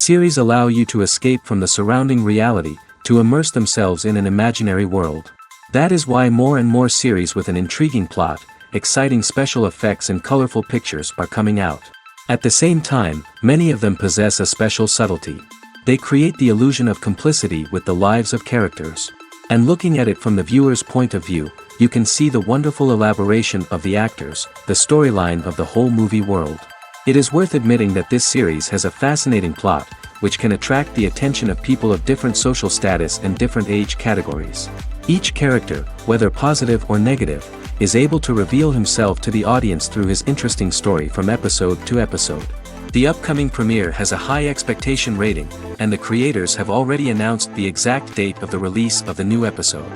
Series allow you to escape from the surrounding reality, to immerse themselves in an imaginary world. That is why more and more series with an intriguing plot, exciting special effects and colorful pictures are coming out. At the same time, many of them possess a special subtlety. They create the illusion of complicity with the lives of characters. And looking at it from the viewer's point of view, you can see the wonderful elaboration of the actors, the storyline of the whole movie world. It is worth admitting that this series has a fascinating plot, which can attract the attention of people of different social status and different age categories. Each character, whether positive or negative, is able to reveal himself to the audience through his interesting story from episode to episode. The upcoming premiere has a high expectation rating, and the creators have already announced the exact date of the release of the new episode.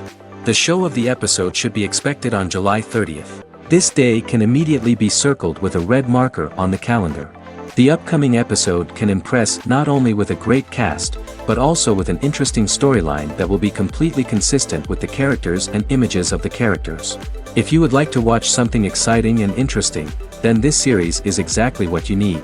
The show of the episode should be expected on July 30th. This day can immediately be circled with a red marker on the calendar. The upcoming episode can impress not only with a great cast, but also with an interesting storyline that will be completely consistent with the characters and images of the characters. If you would like to watch something exciting and interesting, then this series is exactly what you need.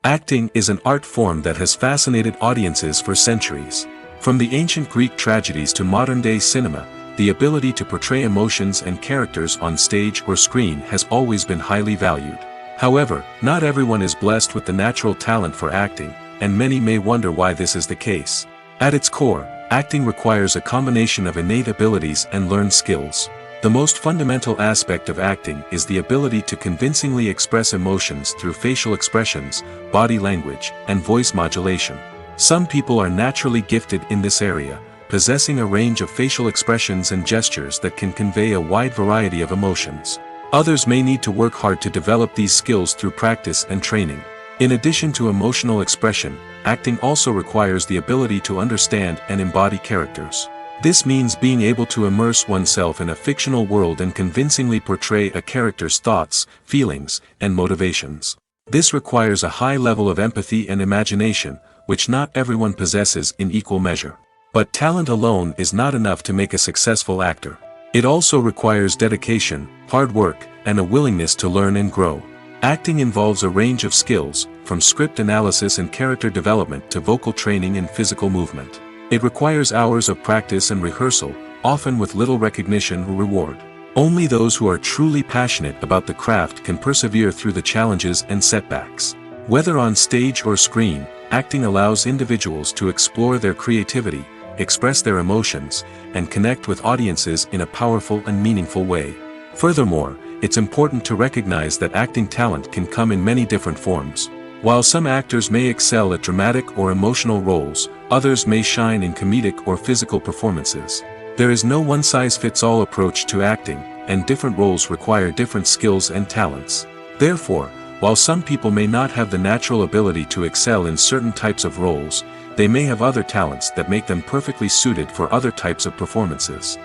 Acting is an art form that has fascinated audiences for centuries. From the ancient Greek tragedies to modern-day cinema, the ability to portray emotions and characters on stage or screen has always been highly valued. However, not everyone is blessed with the natural talent for acting, and many may wonder why this is the case. At its core, acting requires a combination of innate abilities and learned skills. The most fundamental aspect of acting is the ability to convincingly express emotions through facial expressions, body language, and voice modulation. Some people are naturally gifted in this area, possessing a range of facial expressions and gestures that can convey a wide variety of emotions. Others may need to work hard to develop these skills through practice and training. In addition to emotional expression, acting also requires the ability to understand and embody characters. This means being able to immerse oneself in a fictional world and convincingly portray a character's thoughts, feelings, and motivations. This requires a high level of empathy and imagination, which not everyone possesses in equal measure. But talent alone is not enough to make a successful actor. It also requires dedication, hard work, and a willingness to learn and grow. Acting involves a range of skills, from script analysis and character development to vocal training and physical movement. It requires hours of practice and rehearsal, often with little recognition or reward. Only those who are truly passionate about the craft can persevere through the challenges and setbacks. Whether on stage or screen, acting allows individuals to explore their creativity, express their emotions, and connect with audiences in a powerful and meaningful way. Furthermore, it's important to recognize that acting talent can come in many different forms. While some actors may excel at dramatic or emotional roles, others may shine in comedic or physical performances. There is no one-size-fits-all approach to acting, and different roles require different skills and talents. Therefore, while some people may not have the natural ability to excel in certain types of roles, they may have other talents that make them perfectly suited for other types of performances.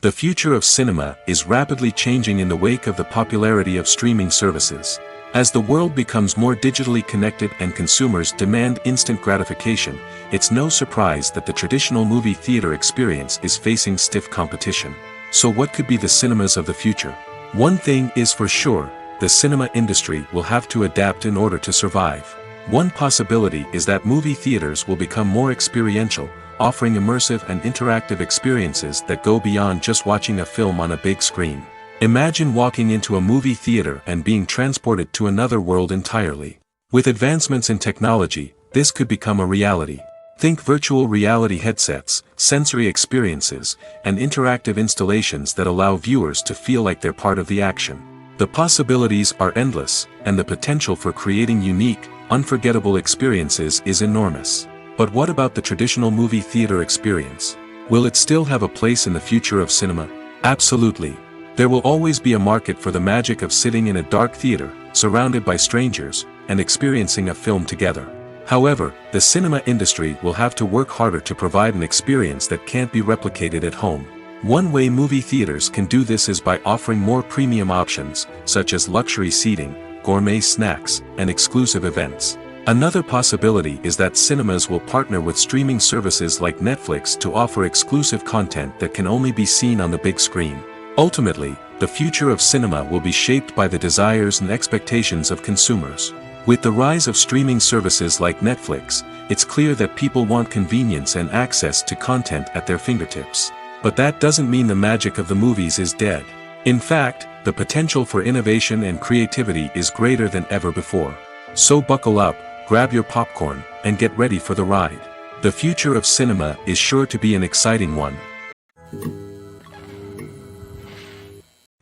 The future of cinema is rapidly changing in the wake of the popularity of streaming services. As the world becomes more digitally connected and consumers demand instant gratification, it's no surprise that the traditional movie theater experience is facing stiff competition. So what could be the cinemas of the future? One thing is for sure, the cinema industry will have to adapt in order to survive. One possibility is that movie theaters will become more experiential, offering immersive and interactive experiences that go beyond just watching a film on a big screen. Imagine walking into a movie theater and being transported to another world entirely. With advancements in technology, this could become a reality. Think virtual reality headsets, sensory experiences, and interactive installations that allow viewers to feel like they're part of the action. The possibilities are endless, and the potential for creating unique, unforgettable experiences is enormous. But what about the traditional movie theater experience? Will it still have a place in the future of cinema? Absolutely. There will always be a market for the magic of sitting in a dark theater, surrounded by strangers, and experiencing a film together. However, the cinema industry will have to work harder to provide an experience that can't be replicated at home. One way movie theaters can do this is by offering more premium options, such as luxury seating, gourmet snacks, and exclusive events. Another possibility is that cinemas will partner with streaming services like Netflix to offer exclusive content that can only be seen on the big screen. Ultimately, the future of cinema will be shaped by the desires and expectations of consumers. With the rise of streaming services like Netflix, it's clear that people want convenience and access to content at their fingertips. But that doesn't mean the magic of the movies is dead. In fact, the potential for innovation and creativity is greater than ever before. So buckle up, grab your popcorn, and get ready for the ride. The future of cinema is sure to be an exciting one.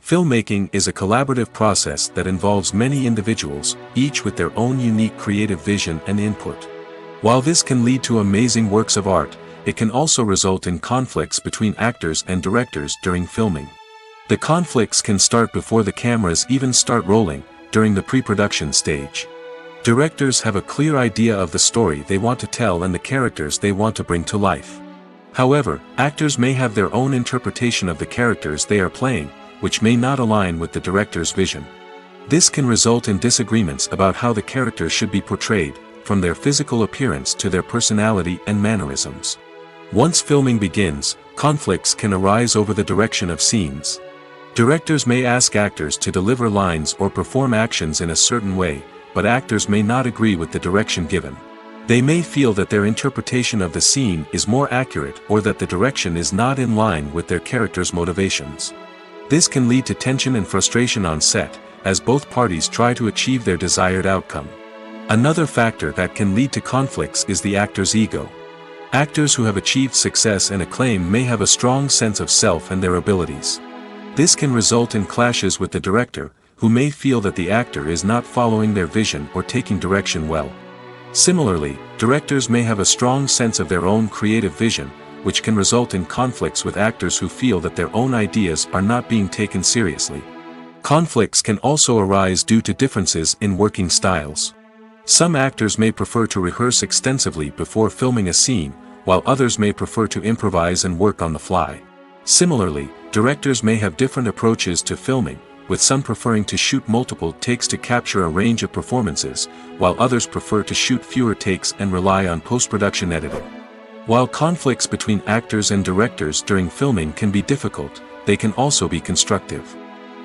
Filmmaking is a collaborative process that involves many individuals, each with their own unique creative vision and input. While this can lead to amazing works of art, it can also result in conflicts between actors and directors during filming. The conflicts can start before the cameras even start rolling, during the pre-production stage. Directors have a clear idea of the story they want to tell and the characters they want to bring to life. However, actors may have their own interpretation of the characters they are playing, which may not align with the director's vision. This can result in disagreements about how the characters should be portrayed, from their physical appearance to their personality and mannerisms. Once filming begins, conflicts can arise over the direction of scenes. Directors may ask actors to deliver lines or perform actions in a certain way, but actors may not agree with the direction given. They may feel that their interpretation of the scene is more accurate or that the direction is not in line with their character's motivations. This can lead to tension and frustration on set, as both parties try to achieve their desired outcome. Another factor that can lead to conflicts is the actor's ego. Actors who have achieved success and acclaim may have a strong sense of self and their abilities. This can result in clashes with the director, who may feel that the actor is not following their vision or taking direction well. Similarly, directors may have a strong sense of their own creative vision, which can result in conflicts with actors who feel that their own ideas are not being taken seriously. Conflicts can also arise due to differences in working styles. Some actors may prefer to rehearse extensively before filming a scene, while others may prefer to improvise and work on the fly. Similarly, directors may have different approaches to filming, with some preferring to shoot multiple takes to capture a range of performances, while others prefer to shoot fewer takes and rely on post-production editing. While conflicts between actors and directors during filming can be difficult, they can also be constructive.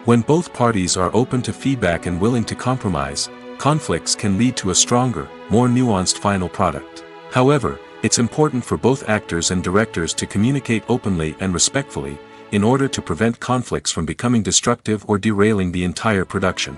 When both parties are open to feedback and willing to compromise, conflicts can lead to a stronger, more nuanced final product. However, it's important for both actors and directors to communicate openly and respectfully, in order to prevent conflicts from becoming destructive or derailing the entire production.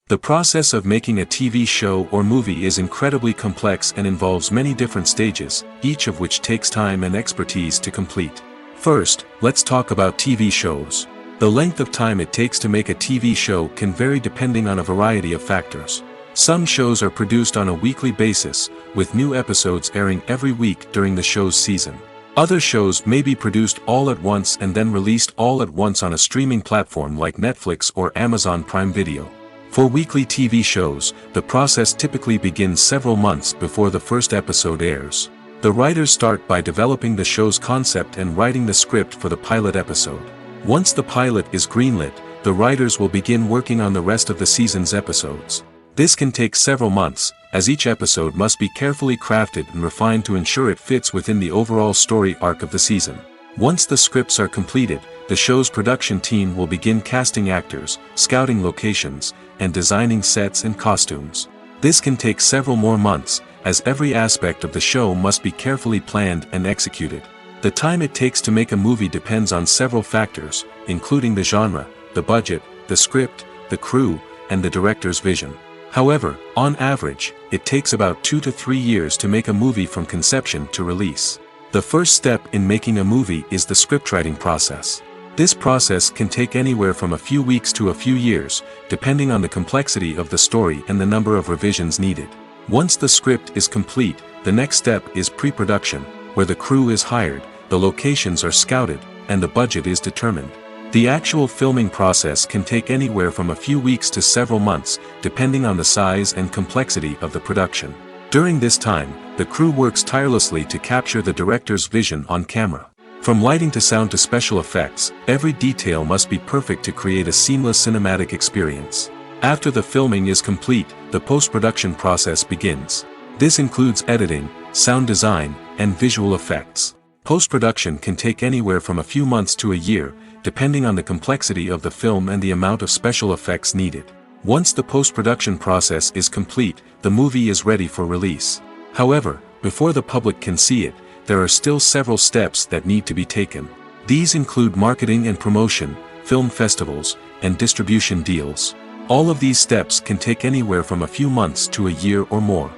The process of making a TV show or movie is incredibly complex and involves many different stages, each of which takes time and expertise to complete. First, let's talk about TV shows. The length of time it takes to make a TV show can vary depending on a variety of factors. Some shows are produced on a weekly basis, with new episodes airing every week during the show's season. Other shows may be produced all at once and then released all at once on a streaming platform like Netflix or Amazon Prime Video. For weekly TV shows, the process typically begins several months before the first episode airs. The writers start by developing the show's concept and writing the script for the pilot episode. Once the pilot is greenlit, the writers will begin working on the rest of the season's episodes. This can take several months, as each episode must be carefully crafted and refined to ensure it fits within the overall story arc of the season. Once the scripts are completed, the show's production team will begin casting actors, scouting locations, and designing sets and costumes. This can take several more months, as every aspect of the show must be carefully planned and executed. The time it takes to make a movie depends on several factors, including the genre, the budget, the script, the crew, and the director's vision. However, on average, it takes about 2 to 3 years to make a movie from conception to release. The first step in making a movie is the scriptwriting process. This process can take anywhere from a few weeks to a few years, depending on the complexity of the story and the number of revisions needed. Once the script is complete, the next step is pre-production, where the crew is hired, the locations are scouted, and the budget is determined. The actual filming process can take anywhere from a few weeks to several months, depending on the size and complexity of the production. During this time, the crew works tirelessly to capture the director's vision on camera. From lighting to sound to special effects, every detail must be perfect to create a seamless cinematic experience. After the filming is complete, the post-production process begins. This includes editing, sound design, and visual effects. Post-production can take anywhere from a few months to a year, depending on the complexity of the film and the amount of special effects needed. Once the post-production process is complete, the movie is ready for release. However, before the public can see it, there are still several steps that need to be taken. These include marketing and promotion, film festivals, and distribution deals. All of these steps can take anywhere from a few months to a year or more.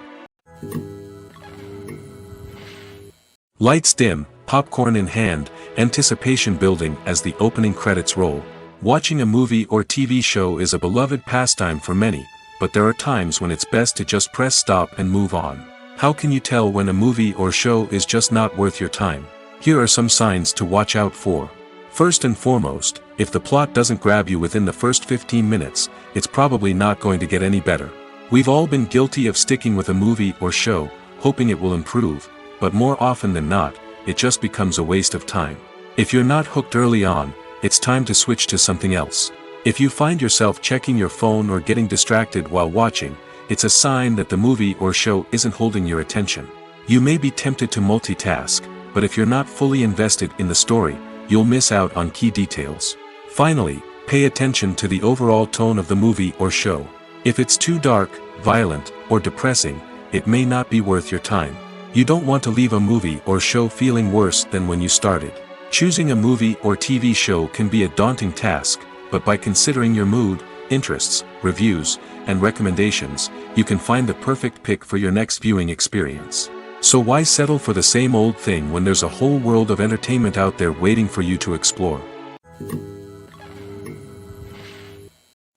Lights dim, popcorn in hand, anticipation building as the opening credits roll. Watching a movie or TV show is a beloved pastime for many, but there are times when it's best to just press stop and move on. How can you tell when a movie or show is just not worth your time? Here are some signs to watch out for. First and foremost, if the plot doesn't grab you within the first 15 minutes, it's probably not going to get any better. We've all been guilty of sticking with a movie or show, hoping it will improve, but more often than not, it just becomes a waste of time. If you're not hooked early on, it's time to switch to something else. If you find yourself checking your phone or getting distracted while watching, it's a sign that the movie or show isn't holding your attention. You may be tempted to multitask, but if you're not fully invested in the story, you'll miss out on key details. Finally, pay attention to the overall tone of the movie or show. If it's too dark, violent, or depressing, it may not be worth your time. You don't want to leave a movie or show feeling worse than when you started. Choosing a movie or TV show can be a daunting task, but by considering your mood, interests, reviews, and recommendations, you can find the perfect pick for your next viewing experience. So why settle for the same old thing when there's a whole world of entertainment out there waiting for you to explore?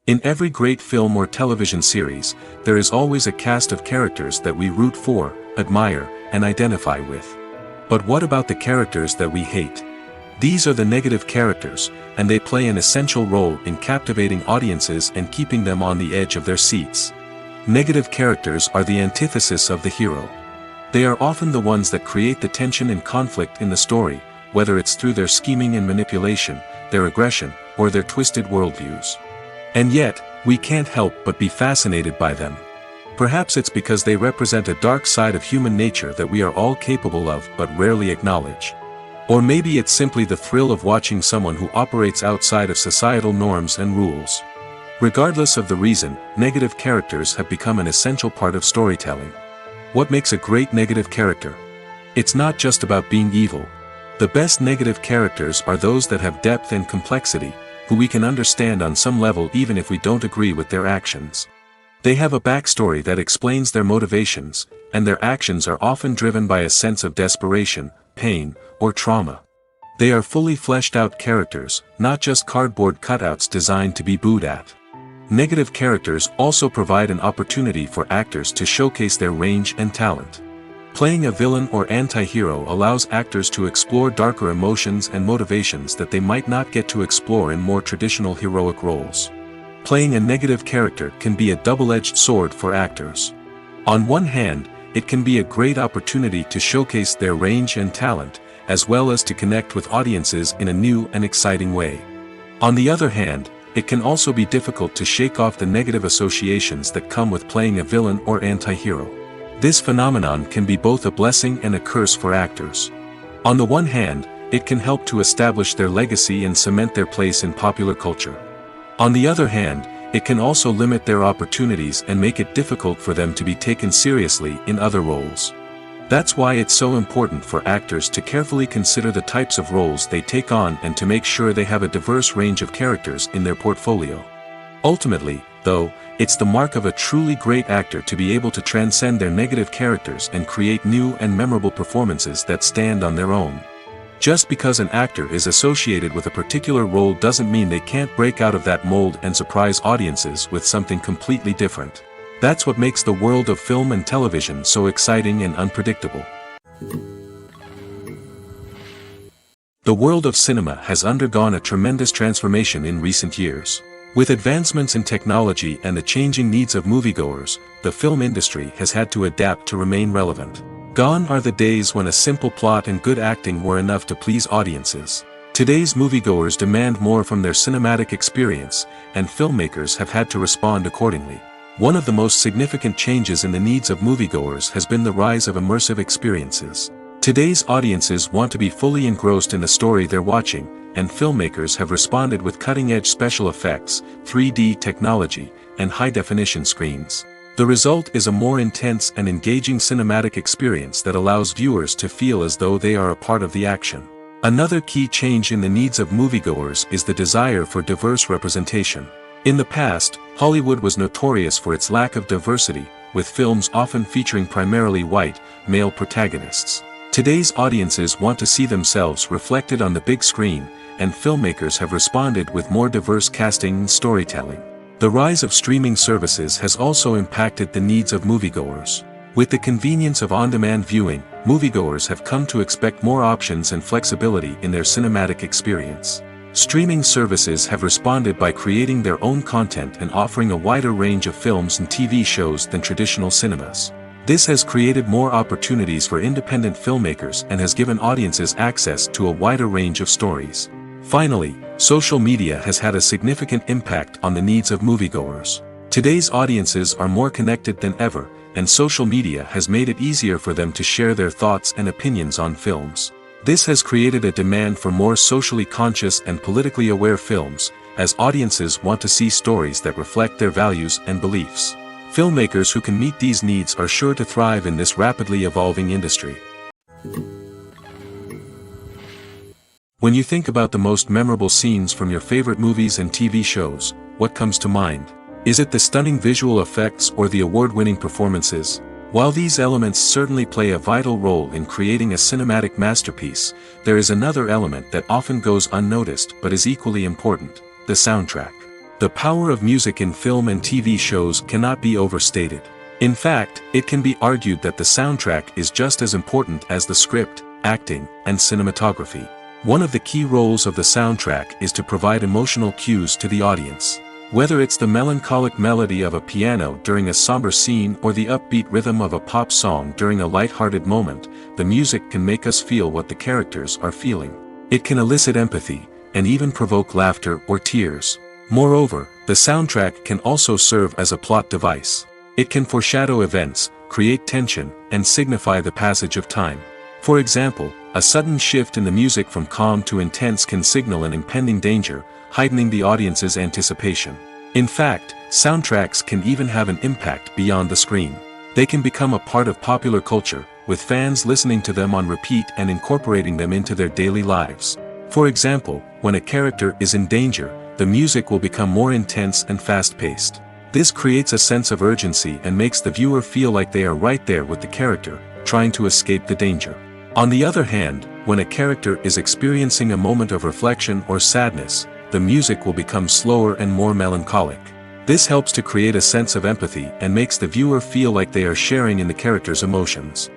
In every great film or television series, there is always a cast of characters that we root for, admire, and identify with. But what about the characters that we hate? These are the negative characters, and they play an essential role in captivating audiences and keeping them on the edge of their seats. Negative characters are the antithesis of the hero. They are often the ones that create the tension and conflict in the story, whether it's through their scheming and manipulation, their aggression, or their twisted worldviews. And yet, we can't help but be fascinated by them. Perhaps it's because they represent a dark side of human nature that we are all capable of but rarely acknowledge. Or maybe it's simply the thrill of watching someone who operates outside of societal norms and rules. Regardless of the reason, negative characters have become an essential part of storytelling. What makes a great negative character? It's not just about being evil. The best negative characters are those that have depth and complexity, who we can understand on some level even if we don't agree with their actions. They have a backstory that explains their motivations, and their actions are often driven by a sense of desperation, pain, or trauma. They are fully fleshed out characters, not just cardboard cutouts designed to be booed at. Negative characters also provide an opportunity for actors to showcase their range and talent. Playing a villain or anti-hero allows actors to explore darker emotions and motivations that they might not get to explore in more traditional heroic roles. Playing a negative character can be a double-edged sword for actors. On one hand, it can be a great opportunity to showcase their range and talent, as well as to connect with audiences in a new and exciting way. On the other hand, it can also be difficult to shake off the negative associations that come with playing a villain or anti-hero. This phenomenon can be both a blessing and a curse for actors. On the one hand, it can help to establish their legacy and cement their place in popular culture. On the other hand, it can also limit their opportunities and make it difficult for them to be taken seriously in other roles. That's why it's so important for actors to carefully consider the types of roles they take on and to make sure they have a diverse range of characters in their portfolio. Ultimately, though, it's the mark of a truly great actor to be able to transcend their negative characters and create new and memorable performances that stand on their own. Just because an actor is associated with a particular role doesn't mean they can't break out of that mold and surprise audiences with something completely different. That's what makes the world of film and television so exciting and unpredictable. The world of cinema has undergone a tremendous transformation in recent years. With advancements in technology and the changing needs of moviegoers, the film industry has had to adapt to remain relevant. Gone are the days when a simple plot and good acting were enough to please audiences. Today's moviegoers demand more from their cinematic experience, and filmmakers have had to respond accordingly. One of the most significant changes in the needs of moviegoers has been the rise of immersive experiences. Today's audiences want to be fully engrossed in the story they're watching, and filmmakers have responded with cutting-edge special effects, 3D technology, and high-definition screens. The result is a more intense and engaging cinematic experience that allows viewers to feel as though they are a part of the action. Another key change in the needs of moviegoers is the desire for diverse representation. In the past, Hollywood was notorious for its lack of diversity, with films often featuring primarily white, male protagonists. Today's audiences want to see themselves reflected on the big screen, and filmmakers have responded with more diverse casting and storytelling. The rise of streaming services has also impacted the needs of moviegoers. With the convenience of on-demand viewing, moviegoers have come to expect more options and flexibility in their cinematic experience. Streaming services have responded by creating their own content and offering a wider range of films and TV shows than traditional cinemas. This has created more opportunities for independent filmmakers and has given audiences access to a wider range of stories. Finally, social media has had a significant impact on the needs of moviegoers. Today's audiences are more connected than ever, and social media has made it easier for them to share their thoughts and opinions on films. This has created a demand for more socially conscious and politically aware films, as audiences want to see stories that reflect their values and beliefs. Filmmakers who can meet these needs are sure to thrive in this rapidly evolving industry. When you think about the most memorable scenes from your favorite movies and TV shows, what comes to mind? Is it the stunning visual effects or the award-winning performances? While these elements certainly play a vital role in creating a cinematic masterpiece, there is another element that often goes unnoticed but is equally important: the soundtrack. The power of music in film and TV shows cannot be overstated. In fact, it can be argued that the soundtrack is just as important as the script, acting, and cinematography. One of the key roles of the soundtrack is to provide emotional cues to the audience. Whether it's the melancholic melody of a piano during a somber scene or the upbeat rhythm of a pop song during a light-hearted moment, the music can make us feel what the characters are feeling. It can elicit empathy, and even provoke laughter or tears. Moreover, the soundtrack can also serve as a plot device. It can foreshadow events, create tension, and signify the passage of time. For example, a sudden shift in the music from calm to intense can signal an impending danger, heightening the audience's anticipation. In fact, soundtracks can even have an impact beyond the screen. They can become a part of popular culture, with fans listening to them on repeat and incorporating them into their daily lives. For example, when a character is in danger, the music will become more intense and fast-paced. This creates a sense of urgency and makes the viewer feel like they are right there with the character, trying to escape the danger. On the other hand, when a character is experiencing a moment of reflection or sadness, the music will become slower and more melancholic. This helps to create a sense of empathy and makes the viewer feel like they are sharing in the character's emotions.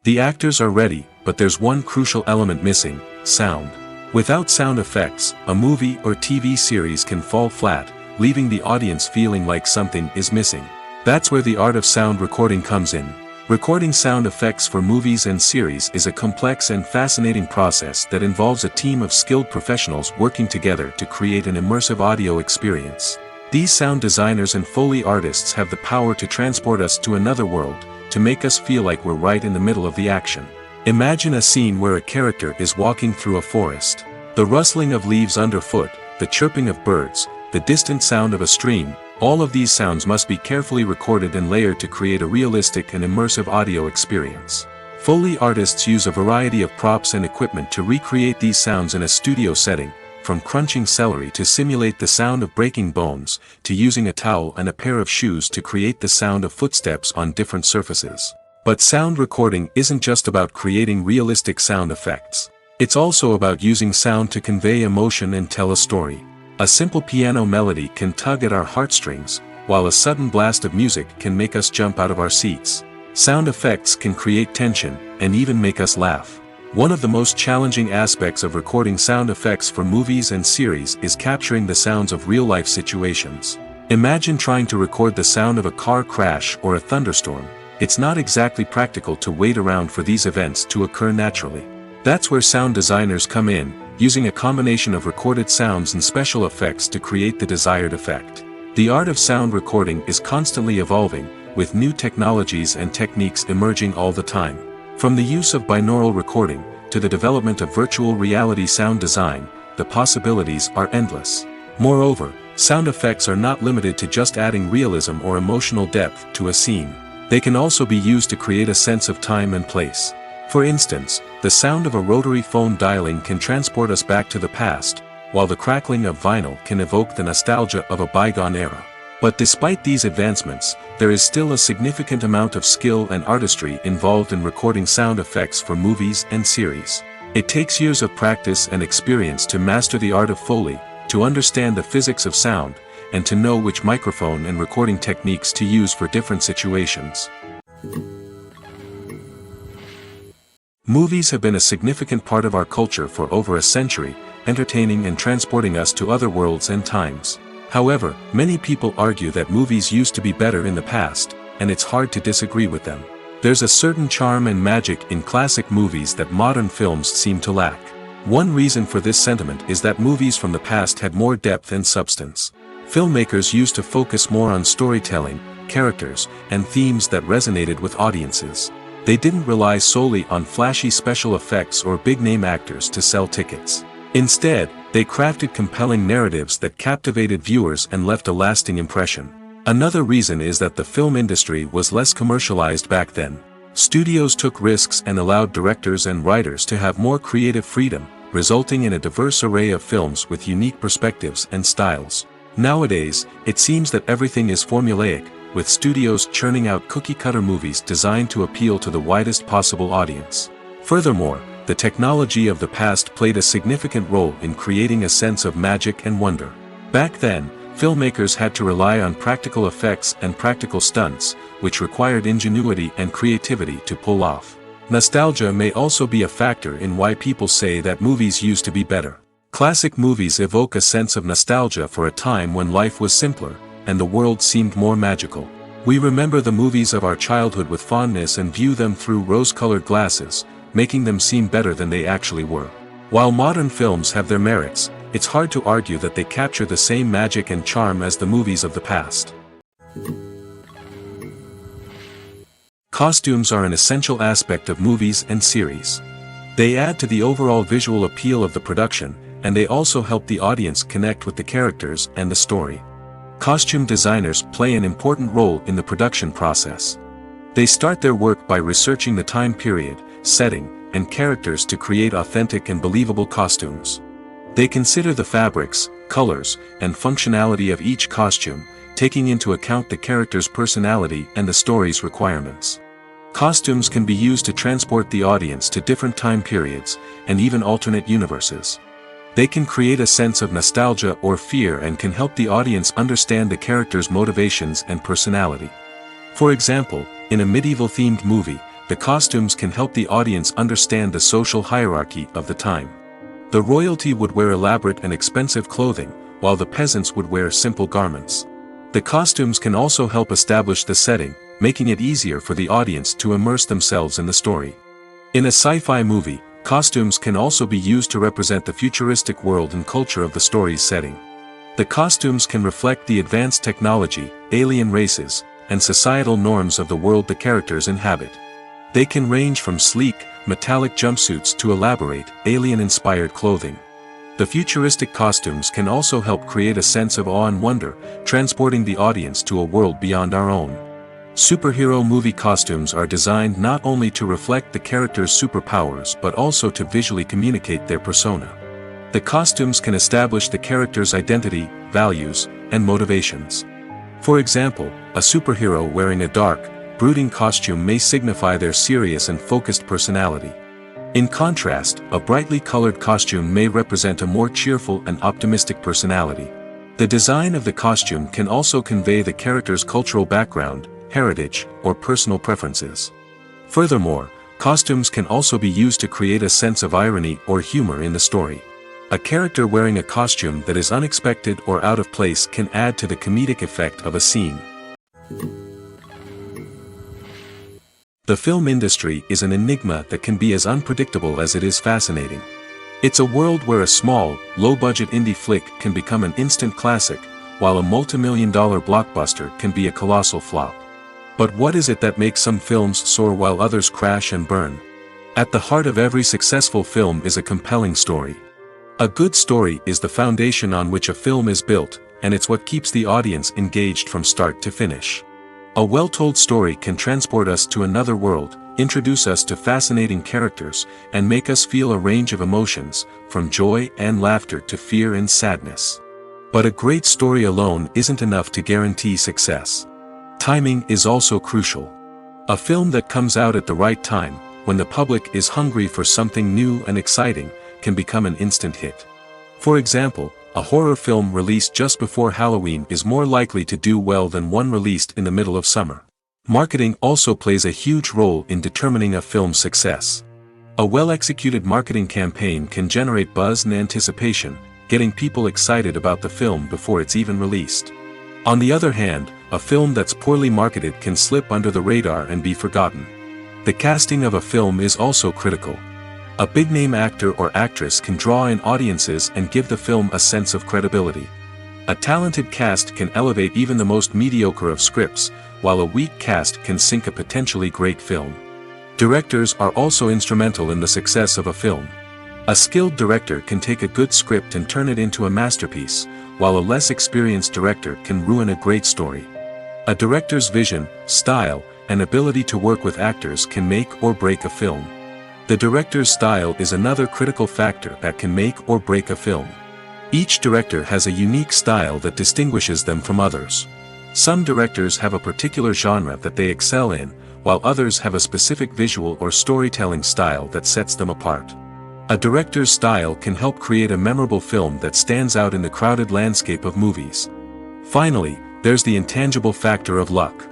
The actors are ready, but there's one crucial element missing: sound. Without sound effects, a movie or TV series can fall flat, leaving the audience feeling like something is missing. That's where the art of sound recording comes in. Recording sound effects for movies and series is a complex and fascinating process that involves a team of skilled professionals working together to create an immersive audio experience. These sound designers and Foley artists have the power to transport us to another world, to make us feel like we're right in the middle of the action. Imagine a scene where a character is walking through a forest. The rustling of leaves underfoot, the chirping of birds, the distant sound of a stream, all of these sounds must be carefully recorded and layered to create a realistic and immersive audio experience. Foley artists use a variety of props and equipment to recreate these sounds in a studio setting, from crunching celery to simulate the sound of breaking bones, to using a towel and a pair of shoes to create the sound of footsteps on different surfaces. But sound recording isn't just about creating realistic sound effects. It's also about using sound to convey emotion and tell a story. A simple piano melody can tug at our heartstrings, while a sudden blast of music can make us jump out of our seats. Sound effects can create tension, and even make us laugh. One of the most challenging aspects of recording sound effects for movies and series is capturing the sounds of real-life situations. Imagine trying to record the sound of a car crash or a thunderstorm. It's not exactly practical to wait around for these events to occur naturally. That's where sound designers come in, using a combination of recorded sounds and special effects to create the desired effect. The art of sound recording is constantly evolving, with new technologies and techniques emerging all the time. From the use of binaural recording, to the development of virtual reality sound design, the possibilities are endless. Moreover, sound effects are not limited to just adding realism or emotional depth to a scene. They can also be used to create a sense of time and place. For instance, the sound of a rotary phone dialing can transport us back to the past, while the crackling of vinyl can evoke the nostalgia of a bygone era. But despite these advancements, there is still a significant amount of skill and artistry involved in recording sound effects for movies and series. It takes years of practice and experience to master the art of Foley, to understand the physics of sound, and to know which microphone and recording techniques to use for different situations. Movies have been a significant part of our culture for over a century, entertaining and transporting us to other worlds and times. However, many people argue that movies used to be better in the past, and it's hard to disagree with them. There's a certain charm and magic in classic movies that modern films seem to lack. One reason for this sentiment is that movies from the past had more depth and substance. Filmmakers used to focus more on storytelling, characters, and themes that resonated with audiences. They didn't rely solely on flashy special effects or big-name actors to sell tickets. Instead, they crafted compelling narratives that captivated viewers and left a lasting impression. Another reason is that the film industry was less commercialized back then. Studios took risks and allowed directors and writers to have more creative freedom, resulting in a diverse array of films with unique perspectives and styles. Nowadays, it seems that everything is formulaic, with studios churning out cookie-cutter movies designed to appeal to the widest possible audience. Furthermore, the technology of the past played a significant role in creating a sense of magic and wonder. Back then, filmmakers had to rely on practical effects and practical stunts, which required ingenuity and creativity to pull off. Nostalgia may also be a factor in why people say that movies used to be better. Classic movies evoke a sense of nostalgia for a time when life was simpler, and the world seemed more magical. We remember the movies of our childhood with fondness and view them through rose-colored glasses, making them seem better than they actually were. While modern films have their merits, it's hard to argue that they capture the same magic and charm as the movies of the past. Costumes are an essential aspect of movies and series. They add to the overall visual appeal of the production, and they also help the audience connect with the characters and the story. Costume designers play an important role in the production process. They start their work by researching the time period, setting, and characters to create authentic and believable costumes. They consider the fabrics, colors, and functionality of each costume, taking into account the character's personality and the story's requirements. Costumes can be used to transport the audience to different time periods, and even alternate universes. They can create a sense of nostalgia or fear and can help the audience understand the character's motivations and personality. For example, in a medieval-themed movie, the costumes can help the audience understand the social hierarchy of the time. The royalty would wear elaborate and expensive clothing, while the peasants would wear simple garments. The costumes can also help establish the setting, making it easier for the audience to immerse themselves in the story. In a sci-fi movie, costumes can also be used to represent the futuristic world and culture of the story's setting. The costumes can reflect the advanced technology, alien races, and societal norms of the world the characters inhabit. They can range from sleek, metallic jumpsuits to elaborate, alien-inspired clothing. The futuristic costumes can also help create a sense of awe and wonder, transporting the audience to a world beyond our own. Superhero movie costumes are designed not only to reflect the character's superpowers but also to visually communicate their persona. The costumes can establish the character's identity, values, and motivations. For example, a superhero wearing a dark, brooding costume may signify their serious and focused personality. In contrast, a brightly colored costume may represent a more cheerful and optimistic personality. The design of the costume can also convey the character's cultural background, heritage, or personal preferences. Furthermore, costumes can also be used to create a sense of irony or humor in the story. A character wearing a costume that is unexpected or out of place can add to the comedic effect of a scene. The film industry is an enigma that can be as unpredictable as it is fascinating. It's a world where a small, low-budget indie flick can become an instant classic, while a multi-million-dollar blockbuster can be a colossal flop. But what is it that makes some films soar while others crash and burn? At the heart of every successful film is a compelling story. A good story is the foundation on which a film is built, and it's what keeps the audience engaged from start to finish. A well-told story can transport us to another world, introduce us to fascinating characters, and make us feel a range of emotions, from joy and laughter to fear and sadness. But a great story alone isn't enough to guarantee success. Timing is also crucial. A film that comes out at the right time, when the public is hungry for something new and exciting, can become an instant hit. For example, a horror film released just before Halloween is more likely to do well than one released in the middle of summer. Marketing also plays a huge role in determining a film's success. A well-executed marketing campaign can generate buzz and anticipation, getting people excited about the film before it's even released. On the other hand, a film that's poorly marketed can slip under the radar and be forgotten. The casting of a film is also critical. A big-name actor or actress can draw in audiences and give the film a sense of credibility. A talented cast can elevate even the most mediocre of scripts, while a weak cast can sink a potentially great film. Directors are also instrumental in the success of a film. A skilled director can take a good script and turn it into a masterpiece, while a less experienced director can ruin a great story. A director's vision, style, and ability to work with actors can make or break a film. The director's style is another critical factor that can make or break a film. Each director has a unique style that distinguishes them from others. Some directors have a particular genre that they excel in, while others have a specific visual or storytelling style that sets them apart. A director's style can help create a memorable film that stands out in the crowded landscape of movies. Finally, there's the intangible factor of luck.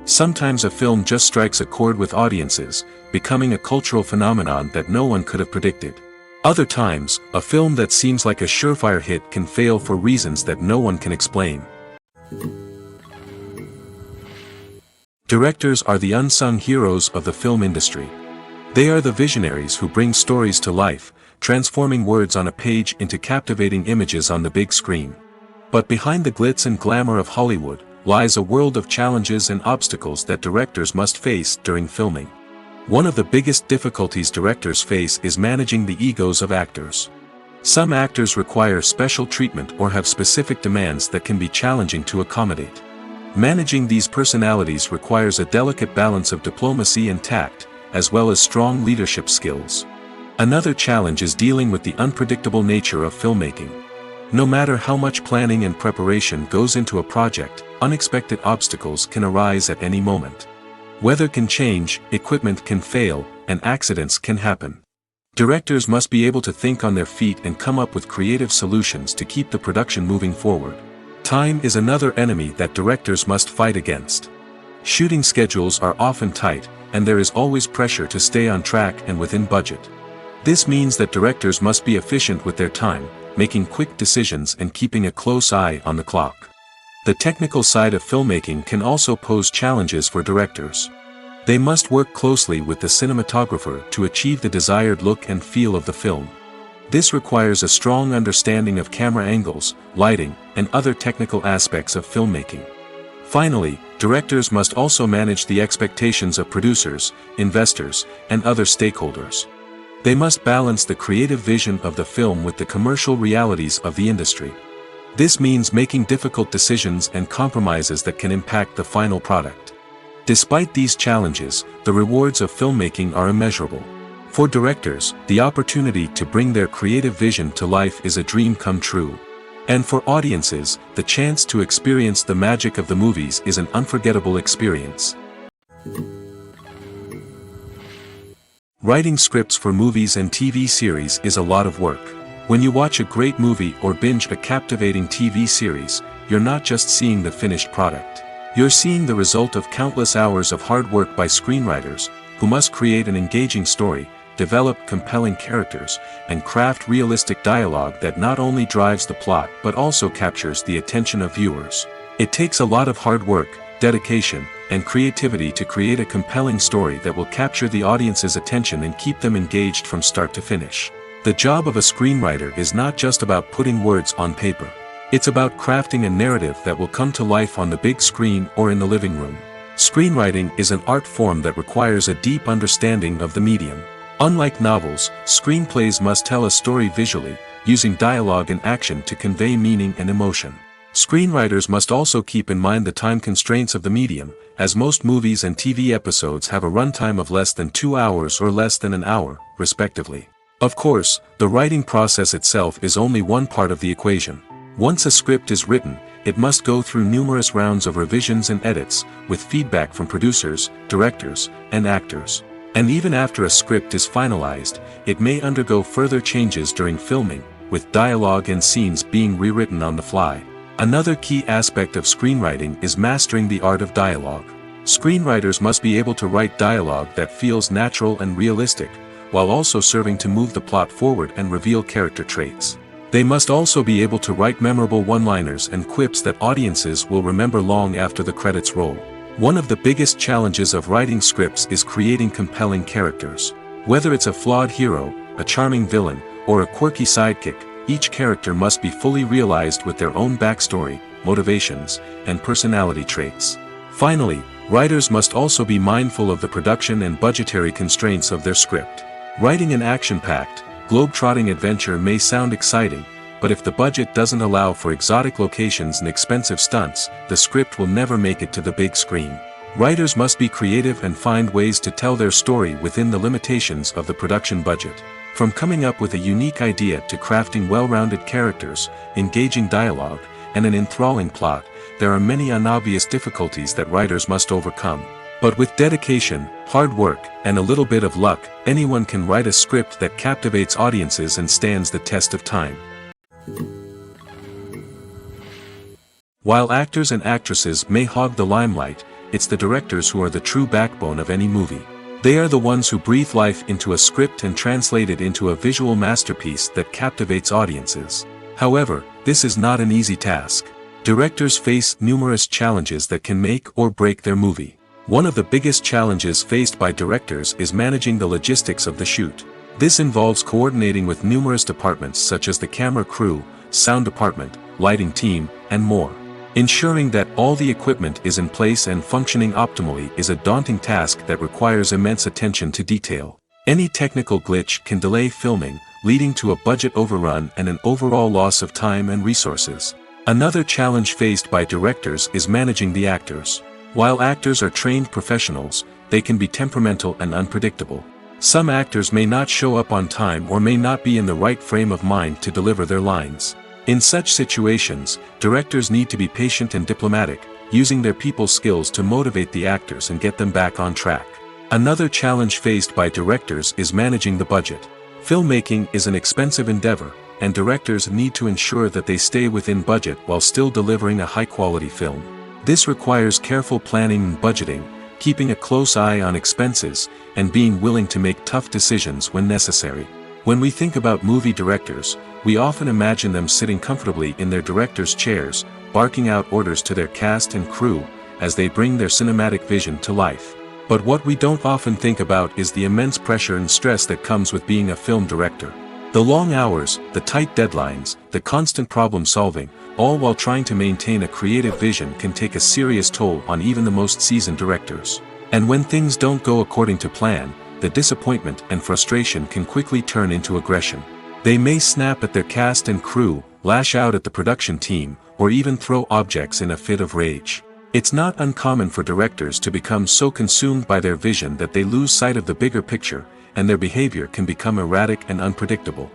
Sometimes a film just strikes a chord with audiences, becoming a cultural phenomenon that no one could have predicted. Other times, a film that seems like a surefire hit can fail for reasons that no one can explain. Directors are the unsung heroes of the film industry. They are the visionaries who bring stories to life, transforming words on a page into captivating images on the big screen. But behind the glitz and glamour of Hollywood, lies a world of challenges and obstacles that directors must face during filming. One of the biggest difficulties directors face is managing the egos of actors. Some actors require special treatment or have specific demands that can be challenging to accommodate. Managing these personalities requires a delicate balance of diplomacy and tact, as well as strong leadership skills. Another challenge is dealing with the unpredictable nature of filmmaking. No matter how much planning and preparation goes into a project, unexpected obstacles can arise at any moment. Weather can change, equipment can fail, and accidents can happen. Directors must be able to think on their feet and come up with creative solutions to keep the production moving forward. Time is another enemy that directors must fight against. Shooting schedules are often tight, and there is always pressure to stay on track and within budget. This means that directors must be efficient with their time, making quick decisions and keeping a close eye on the clock. The technical side of filmmaking can also pose challenges for directors. They must work closely with the cinematographer to achieve the desired look and feel of the film. This requires a strong understanding of camera angles, lighting, and other technical aspects of filmmaking. Finally, directors must also manage the expectations of producers, investors, and other stakeholders. They must balance the creative vision of the film with the commercial realities of the industry. This means making difficult decisions and compromises that can impact the final product. Despite these challenges, the rewards of filmmaking are immeasurable. For directors, the opportunity to bring their creative vision to life is a dream come true. And for audiences, the chance to experience the magic of the movies is an unforgettable experience. Writing scripts for movies and TV series is a lot of work. When you watch a great movie or binge a captivating TV series, you're not just seeing the finished product. You're seeing the result of countless hours of hard work by screenwriters, who must create an engaging story, develop compelling characters, and craft realistic dialogue that not only drives the plot but also captures the attention of viewers. It takes a lot of hard work, dedication, and creativity to create a compelling story that will capture the audience's attention and keep them engaged from start to finish. The job of a screenwriter is not just about putting words on paper. It's about crafting a narrative that will come to life on the big screen or in the living room. Screenwriting is an art form that requires a deep understanding of the medium. Unlike novels, screenplays must tell a story visually, using dialogue and action to convey meaning and emotion. Screenwriters must also keep in mind the time constraints of the medium, as most movies and TV episodes have a runtime of less than 2 hours or less than an hour, respectively. Of course, the writing process itself is only one part of the equation. Once a script is written, it must go through numerous rounds of revisions and edits, with feedback from producers, directors, and actors. And even after a script is finalized, it may undergo further changes during filming, with dialogue and scenes being rewritten on the fly. Another key aspect of screenwriting is mastering the art of dialogue. Screenwriters must be able to write dialogue that feels natural and realistic, while also serving to move the plot forward and reveal character traits. They must also be able to write memorable one-liners and quips that audiences will remember long after the credits roll. One of the biggest challenges of writing scripts is creating compelling characters. Whether it's a flawed hero, a charming villain, or a quirky sidekick, each character must be fully realized with their own backstory, motivations, and personality traits. Finally, writers must also be mindful of the production and budgetary constraints of their script. Writing an action-packed, globe-trotting adventure may sound exciting, but if the budget doesn't allow for exotic locations and expensive stunts, the script will never make it to the big screen. Writers must be creative and find ways to tell their story within the limitations of the production budget. From coming up with a unique idea to crafting well-rounded characters, engaging dialogue, and an enthralling plot, there are many unobvious difficulties that writers must overcome. But with dedication, hard work, and a little bit of luck, anyone can write a script that captivates audiences and stands the test of time. While actors and actresses may hog the limelight, it's the directors who are the true backbone of any movie. They are the ones who breathe life into a script and translate it into a visual masterpiece that captivates audiences. However, this is not an easy task. Directors face numerous challenges that can make or break their movie. One of the biggest challenges faced by directors is managing the logistics of the shoot. This involves coordinating with numerous departments such as the camera crew, sound department, lighting team, and more. Ensuring that all the equipment is in place and functioning optimally is a daunting task that requires immense attention to detail. Any technical glitch can delay filming, leading to a budget overrun and an overall loss of time and resources. Another challenge faced by directors is managing the actors. While actors are trained professionals, they can be temperamental and unpredictable. Some actors may not show up on time or may not be in the right frame of mind to deliver their lines. In such situations, directors need to be patient and diplomatic, using their people skills to motivate the actors and get them back on track. Another challenge faced by directors is managing the budget. Filmmaking is an expensive endeavor, and directors need to ensure that they stay within budget while still delivering a high-quality film. This requires careful planning and budgeting, keeping a close eye on expenses, and being willing to make tough decisions when necessary. When we think about movie directors, we often imagine them sitting comfortably in their director's chairs, barking out orders to their cast and crew, as they bring their cinematic vision to life. But what we don't often think about is the immense pressure and stress that comes with being a film director. The long hours, the tight deadlines, the constant problem solving, all while trying to maintain a creative vision can take a serious toll on even the most seasoned directors. And when things don't go according to plan, the disappointment and frustration can quickly turn into aggression. They may snap at their cast and crew, lash out at the production team, or even throw objects in a fit of rage. It's not uncommon for directors to become so consumed by their vision that they lose sight of the bigger picture, and their behavior can become erratic and unpredictable.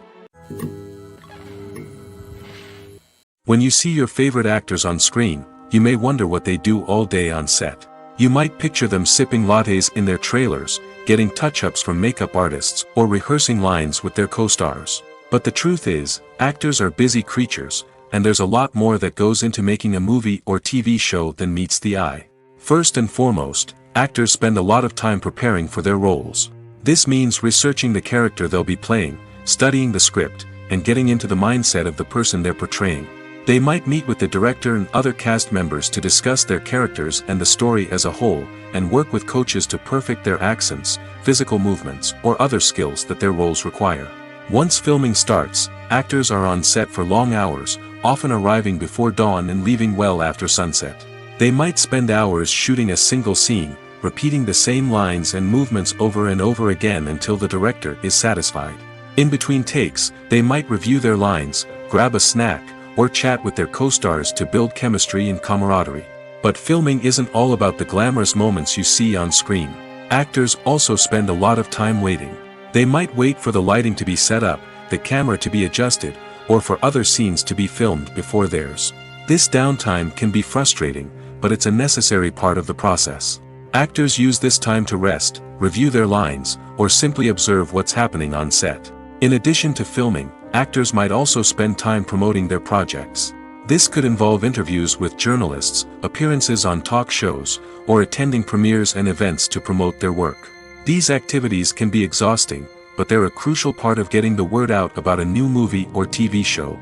When you see your favorite actors on screen, you may wonder what they do all day on set. You might picture them sipping lattes in their trailers, getting touch-ups from makeup artists, or rehearsing lines with their co-stars. But the truth is, actors are busy creatures, and there's a lot more that goes into making a movie or TV show than meets the eye. First and foremost, actors spend a lot of time preparing for their roles. This means researching the character they'll be playing, studying the script, and getting into the mindset of the person they're portraying. They might meet with the director and other cast members to discuss their characters and the story as a whole, and work with coaches to perfect their accents, physical movements, or other skills that their roles require. Once filming starts, actors are on set for long hours, often arriving before dawn and leaving well after sunset. They might spend hours shooting a single scene, repeating the same lines and movements over and over again until the director is satisfied. In between takes, they might review their lines, grab a snack, or chat with their co-stars to build chemistry and camaraderie. But filming isn't all about the glamorous moments you see on screen. Actors also spend a lot of time waiting. They might wait for the lighting to be set up, the camera to be adjusted, or for other scenes to be filmed before theirs. This downtime can be frustrating, but it's a necessary part of the process. Actors use this time to rest, review their lines, or simply observe what's happening on set. In addition to filming, actors might also spend time promoting their projects. This could involve interviews with journalists, appearances on talk shows, or attending premieres and events to promote their work. These activities can be exhausting, but they're a crucial part of getting the word out about a new movie or TV show.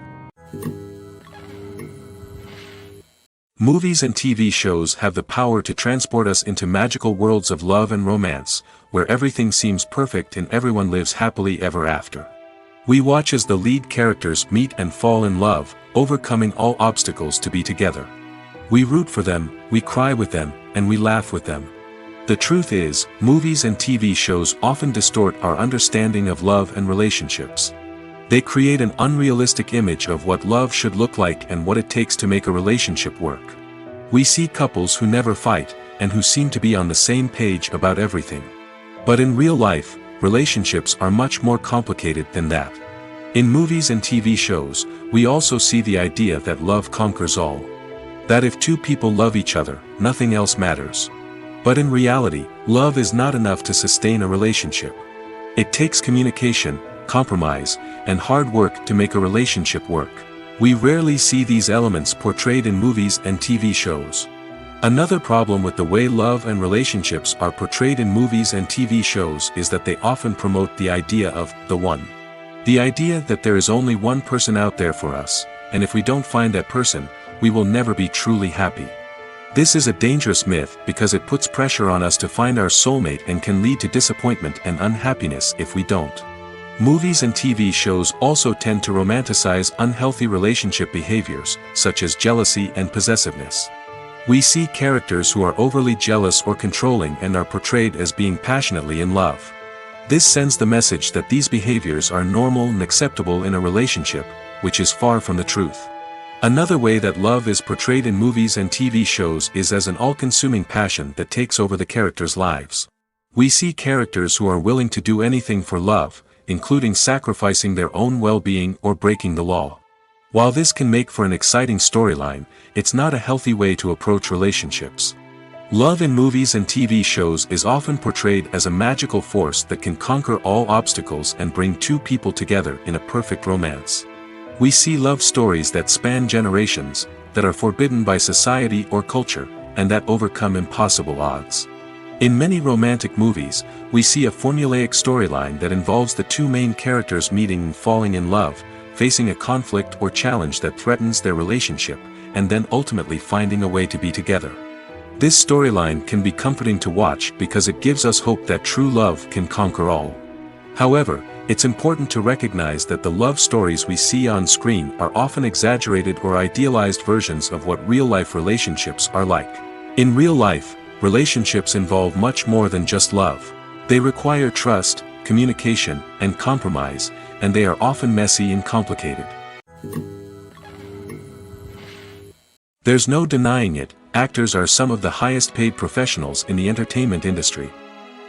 Movies and TV shows have the power to transport us into magical worlds of love and romance, where everything seems perfect and everyone lives happily ever after. We watch as the lead characters meet and fall in love, overcoming all obstacles to be together. We root for them, we cry with them, and we laugh with them. The truth is, movies and TV shows often distort our understanding of love and relationships. They create an unrealistic image of what love should look like and what it takes to make a relationship work. We see couples who never fight, and who seem to be on the same page about everything. But in real life, relationships are much more complicated than that. In movies and TV shows, we also see the idea that love conquers all. That if two people love each other, nothing else matters. But in reality, love is not enough to sustain a relationship. It takes communication, compromise, and hard work to make a relationship work. We rarely see these elements portrayed in movies and TV shows. Another problem with the way love and relationships are portrayed in movies and TV shows is that they often promote the idea of the one. The idea that there is only one person out there for us, and if we don't find that person, we will never be truly happy. This is a dangerous myth because it puts pressure on us to find our soulmate and can lead to disappointment and unhappiness if we don't. Movies and TV shows also tend to romanticize unhealthy relationship behaviors, such as jealousy and possessiveness. We see characters who are overly jealous or controlling and are portrayed as being passionately in love. This sends the message that these behaviors are normal and acceptable in a relationship, which is far from the truth. Another way that love is portrayed in movies and TV shows is as an all-consuming passion that takes over the characters' lives. We see characters who are willing to do anything for love, including sacrificing their own well-being or breaking the law. While this can make for an exciting storyline, it's not a healthy way to approach relationships. Love in movies and TV shows is often portrayed as a magical force that can conquer all obstacles and bring two people together in a perfect romance. We see love stories that span generations, that are forbidden by society or culture, and that overcome impossible odds. In many romantic movies, we see a formulaic storyline that involves the two main characters meeting and falling in love, facing a conflict or challenge that threatens their relationship, and then ultimately finding a way to be together. This storyline can be comforting to watch because it gives us hope that true love can conquer all. However, it's important to recognize that the love stories we see on screen are often exaggerated or idealized versions of what real-life relationships are like. In real life, relationships involve much more than just love. They require trust, communication, and compromise, and they are often messy and complicated. There's no denying it, actors are some of the highest-paid professionals in the entertainment industry.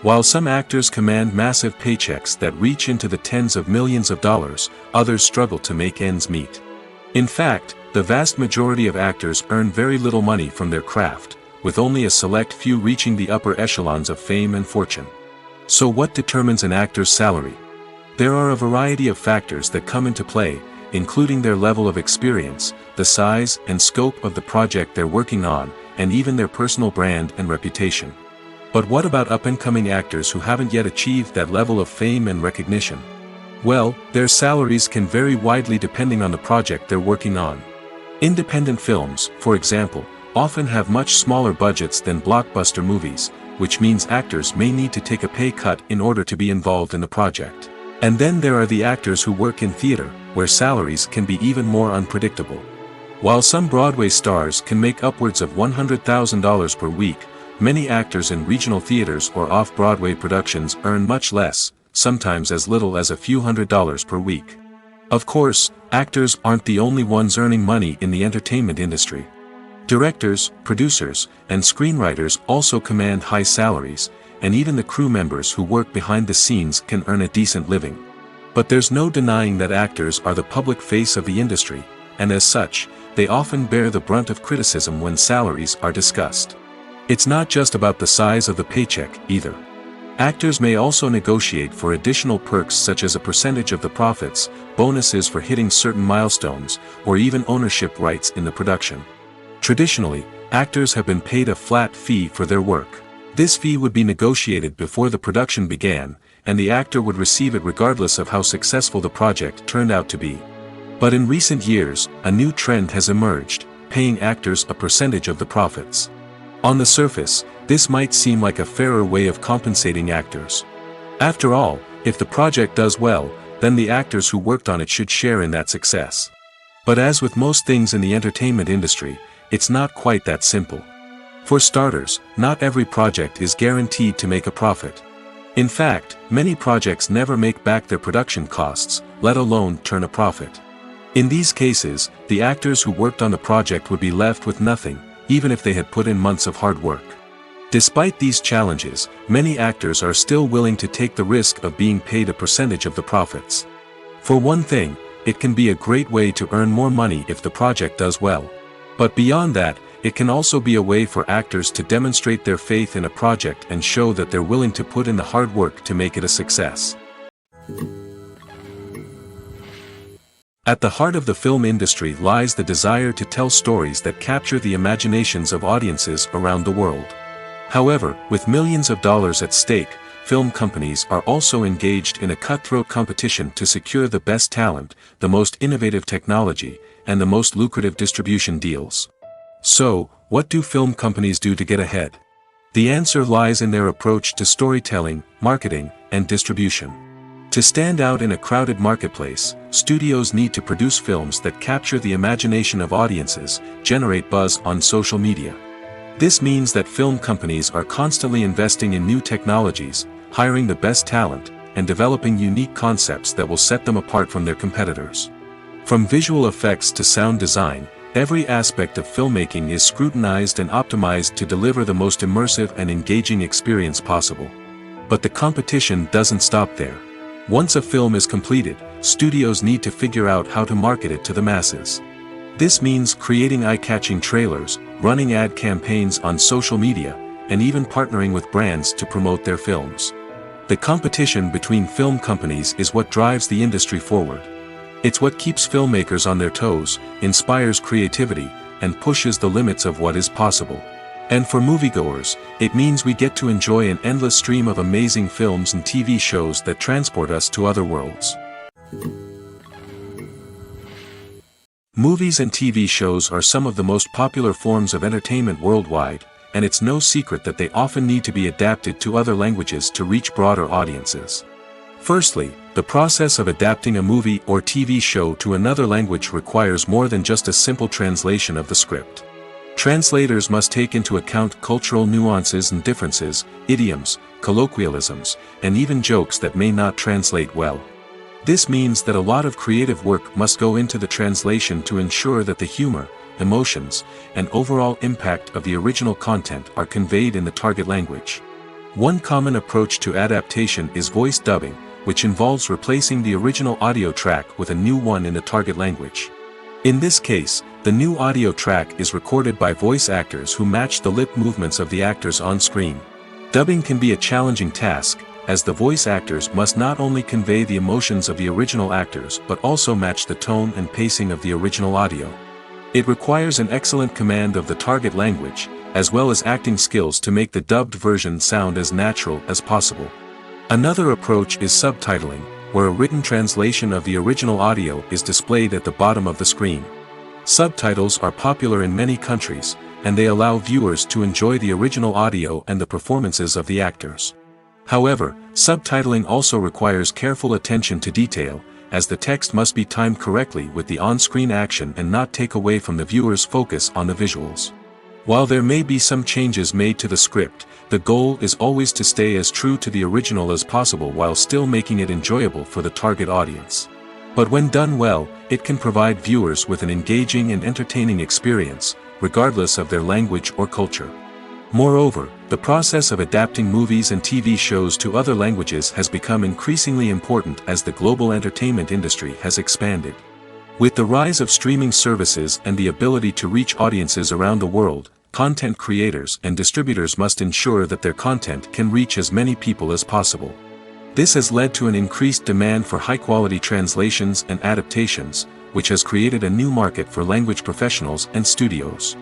While some actors command massive paychecks that reach into the tens of millions of dollars, others struggle to make ends meet. In fact, the vast majority of actors earn very little money from their craft, with only a select few reaching the upper echelons of fame and fortune. So what determines an actor's salary? There are a variety of factors that come into play, including their level of experience, the size and scope of the project they're working on, and even their personal brand and reputation. But what about up-and-coming actors who haven't yet achieved that level of fame and recognition? Well, their salaries can vary widely depending on the project they're working on. Independent films, for example, often have much smaller budgets than blockbuster movies, which means actors may need to take a pay cut in order to be involved in the project. And then there are the actors who work in theater, where salaries can be even more unpredictable. While some Broadway stars can make upwards of $100,000 per week, many actors in regional theaters or off-Broadway productions earn much less, sometimes as little as a few $100s per week. Of course, actors aren't the only ones earning money in the entertainment industry. Directors, producers, and screenwriters also command high salaries, and even the crew members who work behind the scenes can earn a decent living. But there's no denying that actors are the public face of the industry, and as such, they often bear the brunt of criticism when salaries are discussed. It's not just about the size of the paycheck, either. Actors may also negotiate for additional perks such as a percentage of the profits, bonuses for hitting certain milestones, or even ownership rights in the production. Traditionally, actors have been paid a flat fee for their work. This fee would be negotiated before the production began, and the actor would receive it regardless of how successful the project turned out to be. But in recent years, a new trend has emerged, paying actors a percentage of the profits. On the surface, this might seem like a fairer way of compensating actors. After all, if the project does well, then the actors who worked on it should share in that success. But as with most things in the entertainment industry, it's not quite that simple. For starters, not every project is guaranteed to make a profit. In fact, many projects never make back their production costs, let alone turn a profit. In these cases, the actors who worked on the project would be left with nothing, even if they had put in months of hard work. Despite these challenges, many actors are still willing to take the risk of being paid a percentage of the profits. For one thing, it can be a great way to earn more money if the project does well. But beyond that, it can also be a way for actors to demonstrate their faith in a project and show that they're willing to put in the hard work to make it a success. At the heart of the film industry lies the desire to tell stories that capture the imaginations of audiences around the world. However, with millions of dollars at stake, film companies are also engaged in a cutthroat competition to secure the best talent, the most innovative technology, and the most lucrative distribution deals. So, what do film companies do to get ahead? The answer lies in their approach to storytelling, marketing, and distribution. To stand out in a crowded marketplace, studios need to produce films that capture the imagination of audiences, generate buzz on social media. This means that film companies are constantly investing in new technologies, hiring the best talent, and developing unique concepts that will set them apart from their competitors. From visual effects to sound design, every aspect of filmmaking is scrutinized and optimized to deliver the most immersive and engaging experience possible. But the competition doesn't stop there. Once a film is completed, studios need to figure out how to market it to the masses. This means creating eye-catching trailers, running ad campaigns on social media, and even partnering with brands to promote their films. The competition between film companies is what drives the industry forward. It's what keeps filmmakers on their toes, inspires creativity, and pushes the limits of what is possible. And for moviegoers, it means we get to enjoy an endless stream of amazing films and TV shows that transport us to other worlds. Movies and TV shows are some of the most popular forms of entertainment worldwide, and it's no secret that they often need to be adapted to other languages to reach broader audiences. Firstly, the process of adapting a movie or TV show to another language requires more than just a simple translation of the script. Translators must take into account cultural nuances and differences, idioms, colloquialisms, and even jokes that may not translate well. This means that a lot of creative work must go into the translation to ensure that the humor, emotions, and overall impact of the original content are conveyed in the target language. One common approach to adaptation is voice dubbing, which involves replacing the original audio track with a new one in the target language. In this case, the new audio track is recorded by voice actors who match the lip movements of the actors on screen. Dubbing can be a challenging task, as the voice actors must not only convey the emotions of the original actors but also match the tone and pacing of the original audio. It requires an excellent command of the target language, as well as acting skills to make the dubbed version sound as natural as possible. Another approach is subtitling, where a written translation of the original audio is displayed at the bottom of the screen. Subtitles are popular in many countries, and they allow viewers to enjoy the original audio and the performances of the actors. However, subtitling also requires careful attention to detail, as the text must be timed correctly with the on-screen action and not take away from the viewer's focus on the visuals. While there may be some changes made to the script, the goal is always to stay as true to the original as possible while still making it enjoyable for the target audience. But when done well, it can provide viewers with an engaging and entertaining experience, regardless of their language or culture. Moreover, the process of adapting movies and TV shows to other languages has become increasingly important as the global entertainment industry has expanded. With the rise of streaming services and the ability to reach audiences around the world, content creators and distributors must ensure that their content can reach as many people as possible. This has led to an increased demand for high-quality translations and adaptations, which has created a new market for language professionals and studios.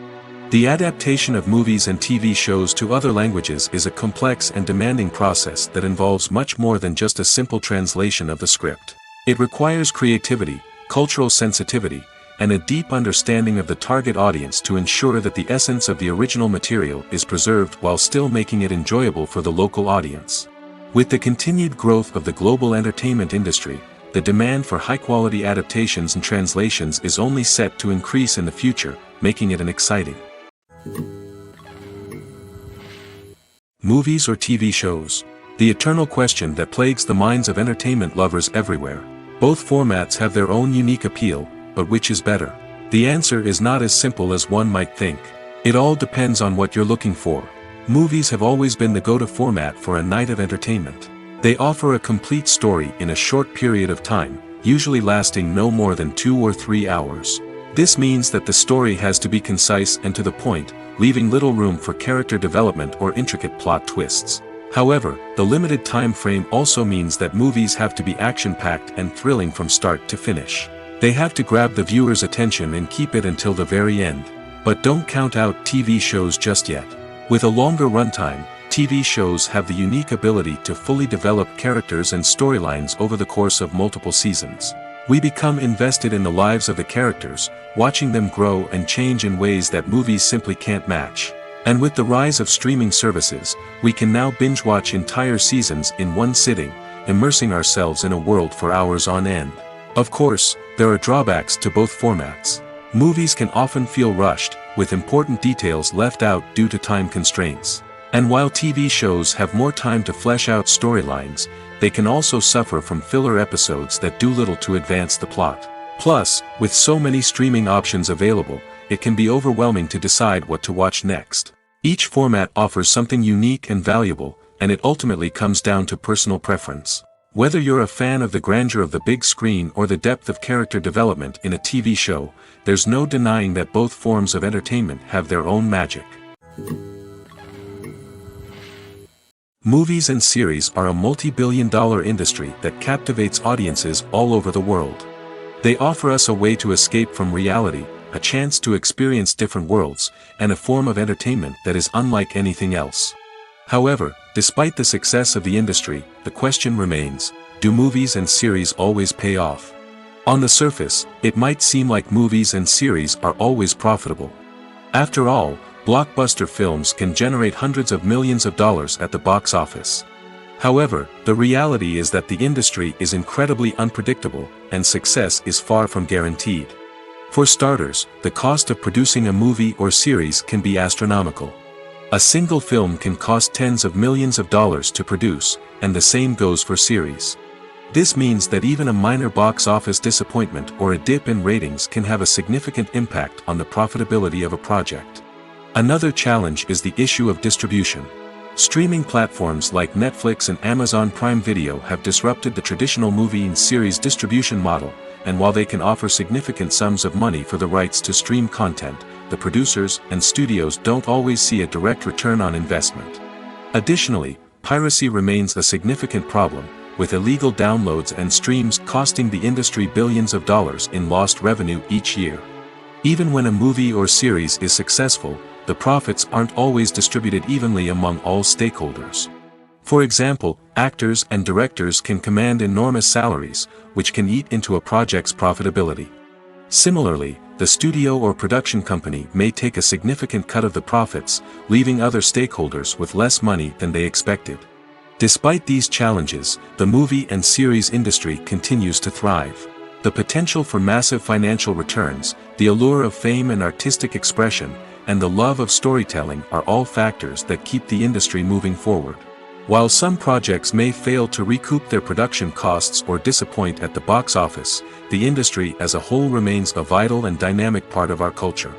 The adaptation of movies and TV shows to other languages is a complex and demanding process that involves much more than just a simple translation of the script. It requires creativity, cultural sensitivity, and a deep understanding of the target audience to ensure that the essence of the original material is preserved while still making it enjoyable for the local audience. With the continued growth of the global entertainment industry, the demand for high-quality adaptations and translations is only set to increase in the future, making it an exciting movies or TV shows. The eternal question that plagues the minds of entertainment lovers everywhere. Both formats have their own unique appeal, but which is better? The answer is not as simple as one might think. It all depends on what you're looking for. Movies have always been the go-to format for a night of entertainment. They offer a complete story in a short period of time, usually lasting no more than 2 or 3 hours. This means that the story has to be concise and to the point, leaving little room for character development or intricate plot twists. However, the limited time frame also means that movies have to be action-packed and thrilling from start to finish. They have to grab the viewer's attention and keep it until the very end. But don't count out TV shows just yet. With a longer runtime, TV shows have the unique ability to fully develop characters and storylines over the course of multiple seasons. We become invested in the lives of the characters, watching them grow and change in ways that movies simply can't match. And with the rise of streaming services, we can now binge-watch entire seasons in one sitting, immersing ourselves in a world for hours on end. Of course, there are drawbacks to both formats. Movies can often feel rushed, with important details left out due to time constraints. And while TV shows have more time to flesh out storylines, they can also suffer from filler episodes that do little to advance the plot. Plus, with so many streaming options available, it can be overwhelming to decide what to watch next. Each format offers something unique and valuable, and it ultimately comes down to personal preference. Whether you're a fan of the grandeur of the big screen or the depth of character development in a TV show, there's no denying that both forms of entertainment have their own magic. Movies and series are a multi-billion-dollar industry that captivates audiences all over the world. They offer us a way to escape from reality, a chance to experience different worlds, and a form of entertainment that is unlike anything else. However, despite the success of the industry, the question remains, do movies and series always pay off? On the surface, it might seem like movies and series are always profitable. After all, blockbuster films can generate hundreds of millions of dollars at the box office. However, the reality is that the industry is incredibly unpredictable, and success is far from guaranteed. For starters, the cost of producing a movie or series can be astronomical. A single film can cost tens of millions of dollars to produce, and the same goes for series. This means that even a minor box office disappointment or a dip in ratings can have a significant impact on the profitability of a project. Another challenge is the issue of distribution. Streaming platforms like Netflix and Amazon Prime Video have disrupted the traditional movie and series distribution model, and while they can offer significant sums of money for the rights to stream content, the producers and studios don't always see a direct return on investment. Additionally, piracy remains a significant problem, with illegal downloads and streams costing the industry billions of dollars in lost revenue each year. Even when a movie or series is successful, the profits aren't always distributed evenly among all stakeholders. For example, actors and directors can command enormous salaries, which can eat into a project's profitability. Similarly, the studio or production company may take a significant cut of the profits, leaving other stakeholders with less money than they expected. Despite these challenges, the movie and series industry continues to thrive. The potential for massive financial returns, the allure of fame and artistic expression, and the love of storytelling are all factors that keep the industry moving forward. While some projects may fail to recoup their production costs or disappoint at the box office, the industry as a whole remains a vital and dynamic part of our culture.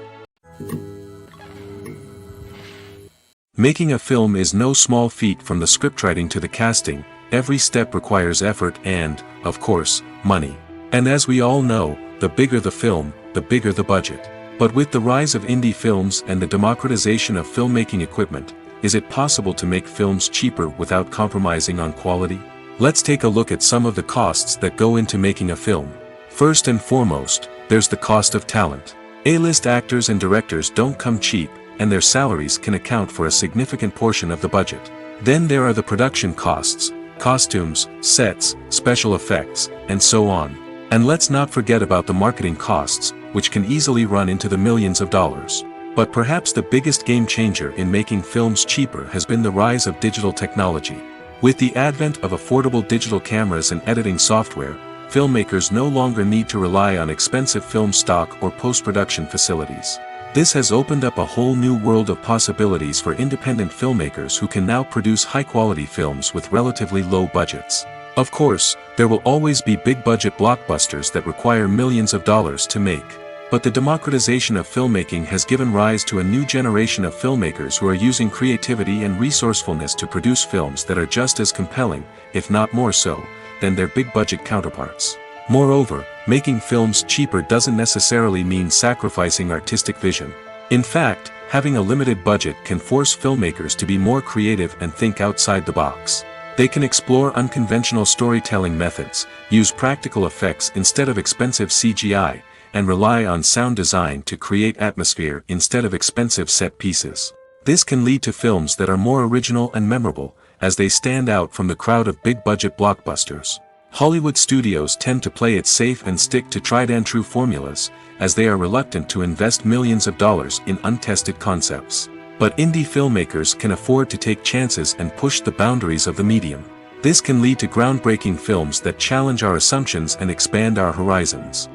Making a film is no small feat. From the scriptwriting to the casting, every step requires effort and, of course, money. And as we all know, the bigger the film, the bigger the budget. But with the rise of indie films and the democratization of filmmaking equipment, is it possible to make films cheaper without compromising on quality? Let's take a look at some of the costs that go into making a film. First and foremost, there's the cost of talent. A-list actors and directors don't come cheap, and their salaries can account for a significant portion of the budget. Then there are the production costs, costumes, sets, special effects, and so on. And let's not forget about the marketing costs, which can easily run into the millions of dollars. But perhaps the biggest game changer in making films cheaper has been the rise of digital technology. With the advent of affordable digital cameras and editing software, filmmakers no longer need to rely on expensive film stock or post-production facilities. This has opened up a whole new world of possibilities for independent filmmakers who can now produce high-quality films with relatively low budgets. Of course, there will always be big-budget blockbusters that require millions of dollars to make. But the democratization of filmmaking has given rise to a new generation of filmmakers who are using creativity and resourcefulness to produce films that are just as compelling, if not more so, than their big-budget counterparts. Moreover, making films cheaper doesn't necessarily mean sacrificing artistic vision. In fact, having a limited budget can force filmmakers to be more creative and think outside the box. They can explore unconventional storytelling methods, use practical effects instead of expensive CGI, and rely on sound design to create atmosphere instead of expensive set pieces. This can lead to films that are more original and memorable, as they stand out from the crowd of big-budget blockbusters. Hollywood studios tend to play it safe and stick to tried-and-true formulas, as they are reluctant to invest millions of dollars in untested concepts. But indie filmmakers can afford to take chances and push the boundaries of the medium. This can lead to groundbreaking films that challenge our assumptions and expand our horizons.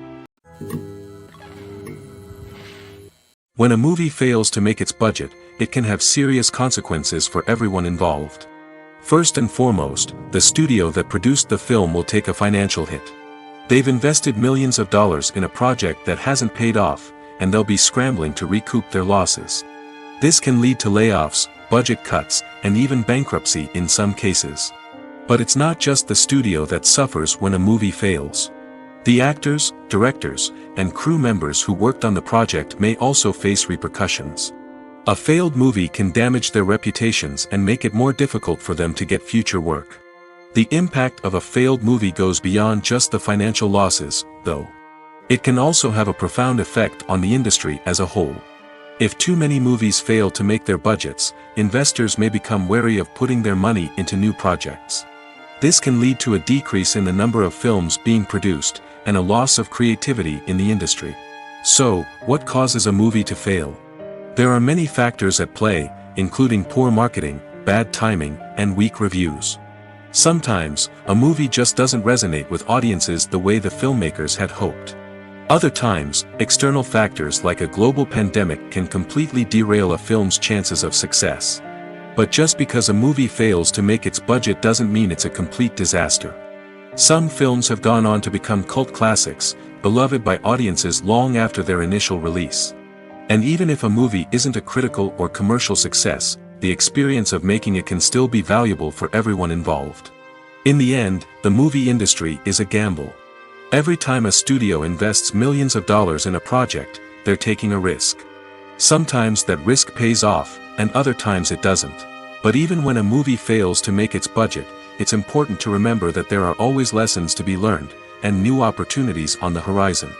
When a movie fails to make its budget, it can have serious consequences for everyone involved. First and foremost, the studio that produced the film will take a financial hit. They've invested millions of dollars in a project that hasn't paid off, and they'll be scrambling to recoup their losses. This can lead to layoffs, budget cuts, and even bankruptcy in some cases. But it's not just the studio that suffers when a movie fails. The actors, directors, and crew members who worked on the project may also face repercussions. A failed movie can damage their reputations and make it more difficult for them to get future work. The impact of a failed movie goes beyond just the financial losses, though. It can also have a profound effect on the industry as a whole. If too many movies fail to make their budgets, investors may become wary of putting their money into new projects. This can lead to a decrease in the number of films being produced, and a loss of creativity in the industry. So, what causes a movie to fail? There are many factors at play, including poor marketing, bad timing, and weak reviews. Sometimes, a movie just doesn't resonate with audiences the way the filmmakers had hoped. Other times, external factors like a global pandemic can completely derail a film's chances of success. But just because a movie fails to make its budget doesn't mean it's a complete disaster. Some films have gone on to become cult classics, beloved by audiences long after their initial release. And even if a movie isn't a critical or commercial success, the experience of making it can still be valuable for everyone involved. In the end, the movie industry is a gamble. Every time a studio invests millions of dollars in a project, they're taking a risk. Sometimes that risk pays off, and other times it doesn't. But even when a movie fails to make its budget, it's important to remember that there are always lessons to be learned, and new opportunities on the horizon.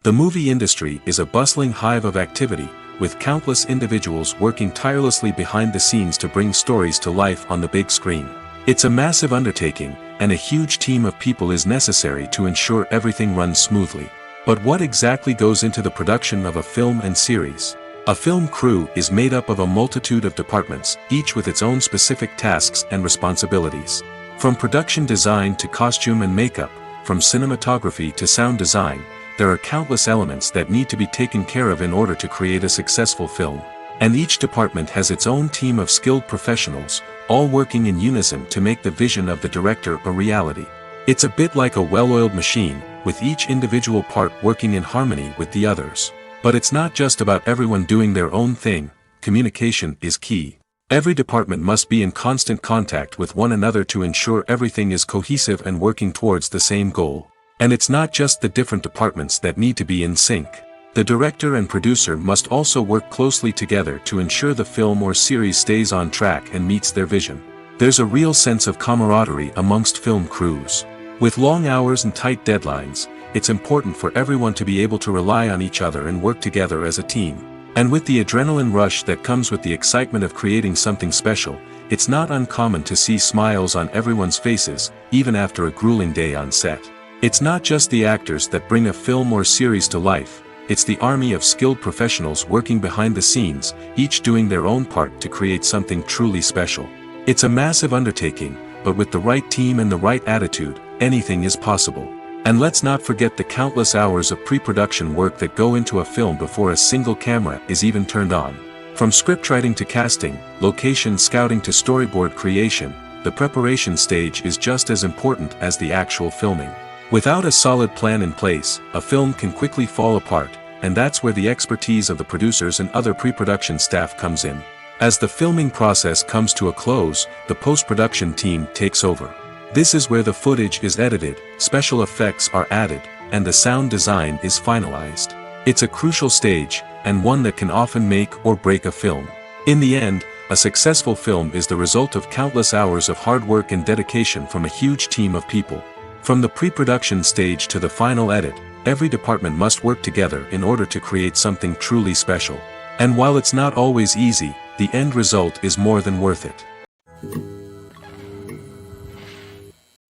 The movie industry is a bustling hive of activity, with countless individuals working tirelessly behind the scenes to bring stories to life on the big screen. It's a massive undertaking, and a huge team of people is necessary to ensure everything runs smoothly. But what exactly goes into the production of a film and series? A film crew is made up of a multitude of departments, each with its own specific tasks and responsibilities. From production design to costume and makeup, from cinematography to sound design, there are countless elements that need to be taken care of in order to create a successful film. And each department has its own team of skilled professionals, all working in unison to make the vision of the director a reality. It's a bit like a well-oiled machine, with each individual part working in harmony with the others. But it's not just about everyone doing their own thing. Communication is key. Every department must be in constant contact with one another to ensure everything is cohesive and working towards the same goal. And it's not just the different departments that need to be in sync. The director and producer must also work closely together to ensure the film or series stays on track and meets their vision. There's a real sense of camaraderie amongst film crews. With long hours and tight deadlines, it's important for everyone to be able to rely on each other and work together as a team. And with the adrenaline rush that comes with the excitement of creating something special, it's not uncommon to see smiles on everyone's faces, even after a grueling day on set. It's not just the actors that bring a film or series to life, it's the army of skilled professionals working behind the scenes, each doing their own part to create something truly special. It's a massive undertaking, but with the right team and the right attitude, anything is possible. And let's not forget the countless hours of pre-production work that go into a film before a single camera is even turned on. From scriptwriting to casting, location scouting to storyboard creation, the preparation stage is just as important as the actual filming. Without a solid plan in place, a film can quickly fall apart, and that's where the expertise of the producers and other pre-production staff comes in. As the filming process comes to a close, the post-production team takes over. This is where the footage is edited, special effects are added, and the sound design is finalized. It's a crucial stage, and one that can often make or break a film. In the end, a successful film is the result of countless hours of hard work and dedication from a huge team of people. From the pre-production stage to the final edit, every department must work together in order to create something truly special. And while it's not always easy, the end result is more than worth it.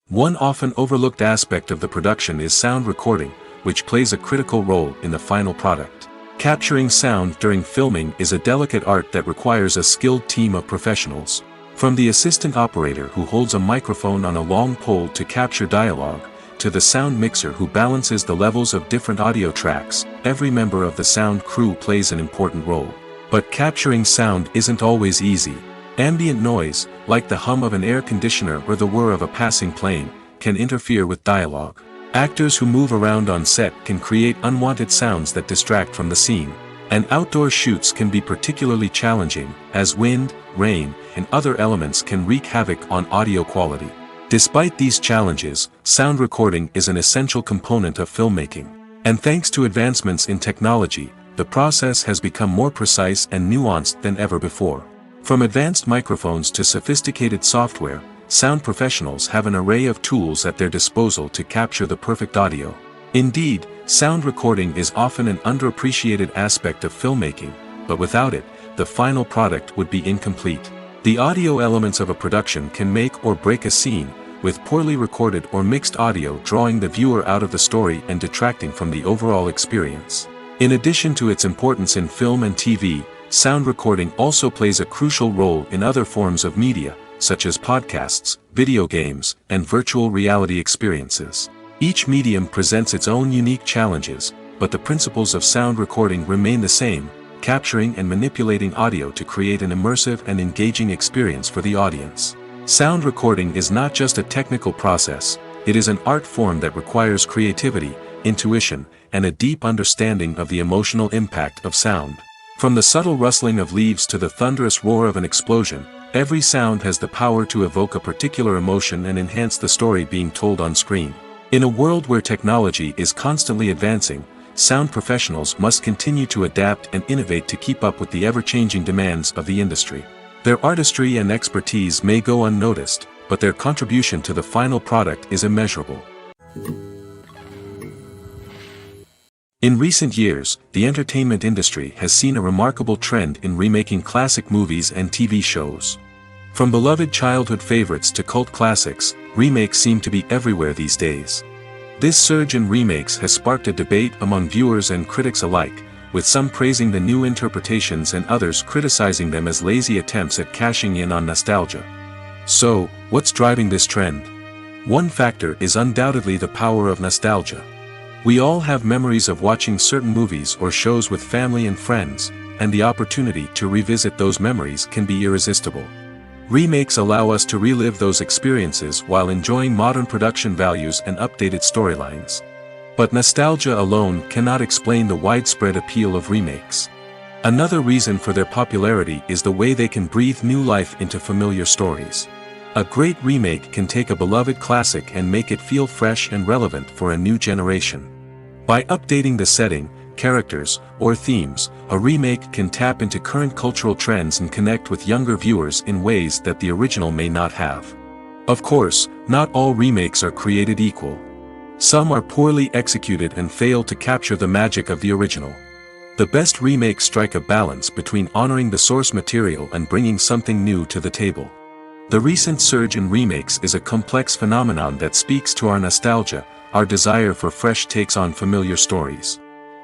One often overlooked aspect of the production is sound recording, which plays a critical role in the final product. Capturing sound during filming is a delicate art that requires a skilled team of professionals. From the assistant operator who holds a microphone on a long pole to capture dialogue, to the sound mixer who balances the levels of different audio tracks, every member of the sound crew plays an important role. But capturing sound isn't always easy. Ambient noise, like the hum of an air conditioner or the whir of a passing plane, can interfere with dialogue. Actors who move around on set can create unwanted sounds that distract from the scene. And outdoor shoots can be particularly challenging, as wind, rain, and other elements can wreak havoc on audio quality. Despite these challenges, sound recording is an essential component of filmmaking. And thanks to advancements in technology, the process has become more precise and nuanced than ever before. From advanced microphones to sophisticated software, sound professionals have an array of tools at their disposal to capture the perfect audio. Indeed, sound recording is often an underappreciated aspect of filmmaking, but without it, the final product would be incomplete. The audio elements of a production can make or break a scene, with poorly recorded or mixed audio drawing the viewer out of the story and detracting from the overall experience. In addition to its importance in film and TV, sound recording also plays a crucial role in other forms of media, such as podcasts, video games, and virtual reality experiences. Each medium presents its own unique challenges, but the principles of sound recording remain the same, capturing and manipulating audio to create an immersive and engaging experience for the audience. Sound recording is not just a technical process, it is an art form that requires creativity, intuition, and a deep understanding of the emotional impact of sound. From the subtle rustling of leaves to the thunderous roar of an explosion, every sound has the power to evoke a particular emotion and enhance the story being told on screen. In a world where technology is constantly advancing, sound professionals must continue to adapt and innovate to keep up with the ever-changing demands of the industry. Their artistry and expertise may go unnoticed, but their contribution to the final product is immeasurable. In recent years, the entertainment industry has seen a remarkable trend in remaking classic movies and TV shows. From beloved childhood favorites to cult classics, remakes seem to be everywhere these days. This surge in remakes has sparked a debate among viewers and critics alike, with some praising the new interpretations and others criticizing them as lazy attempts at cashing in on nostalgia. So, what's driving this trend? One factor is undoubtedly the power of nostalgia. We all have memories of watching certain movies or shows with family and friends, and the opportunity to revisit those memories can be irresistible. Remakes allow us to relive those experiences while enjoying modern production values and updated storylines. But nostalgia alone cannot explain the widespread appeal of remakes. Another reason for their popularity is the way they can breathe new life into familiar stories. A great remake can take a beloved classic and make it feel fresh and relevant for a new generation. By updating the setting, characters, or themes, a remake can tap into current cultural trends and connect with younger viewers in ways that the original may not have. Of course, not all remakes are created equal. Some are poorly executed and fail to capture the magic of the original. The best remakes strike a balance between honoring the source material and bringing something new to the table. The recent surge in remakes is a complex phenomenon that speaks to our nostalgia, our desire for fresh takes on familiar stories.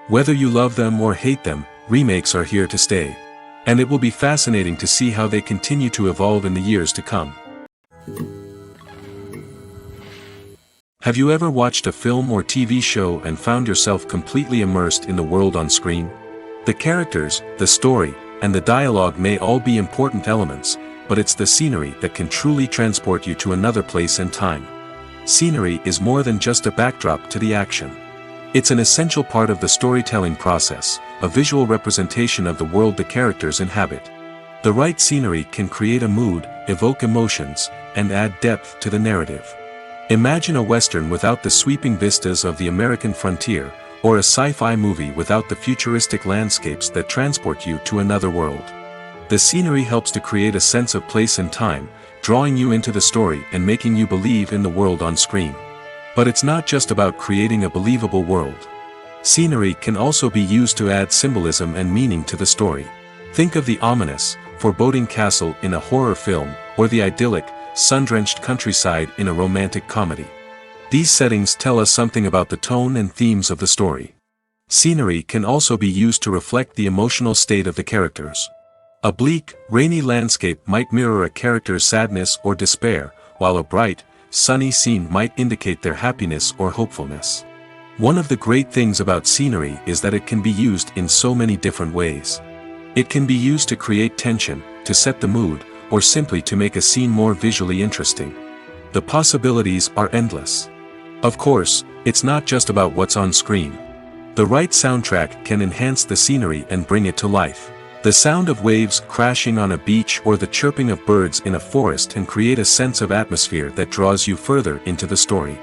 Whether you love them or hate them, remakes are here to stay. And it will be fascinating to see how they continue to evolve in the years to come. Have you ever watched a film or TV show and found yourself completely immersed in the world on screen? The characters, the story, and the dialogue may all be important elements, but it's the scenery that can truly transport you to another place and time. Scenery is more than just a backdrop to the action. It's an essential part of the storytelling process, a visual representation of the world the characters inhabit. The right scenery can create a mood, evoke emotions, and add depth to the narrative. Imagine a Western without the sweeping vistas of the American frontier, or a sci-fi movie without the futuristic landscapes that transport you to another world. The scenery helps to create a sense of place and time, drawing you into the story and making you believe in the world on screen. But it's not just about creating a believable world. Scenery can also be used to add symbolism and meaning to the story. Think of the ominous, foreboding castle in a horror film, or the idyllic, sun-drenched countryside in a romantic comedy. These settings tell us something about the tone and themes of the story. Scenery can also be used to reflect the emotional state of the characters. A bleak, rainy landscape might mirror a character's sadness or despair, while a bright, sunny scene might indicate their happiness or hopefulness. One of the great things about scenery is that it can be used in so many different ways. It can be used to create tension, to set the mood, or simply to make a scene more visually interesting. The possibilities are endless. Of course, it's not just about what's on screen. The right soundtrack can enhance the scenery and bring it to life. The sound of waves crashing on a beach or the chirping of birds in a forest can create a sense of atmosphere that draws you further into the story.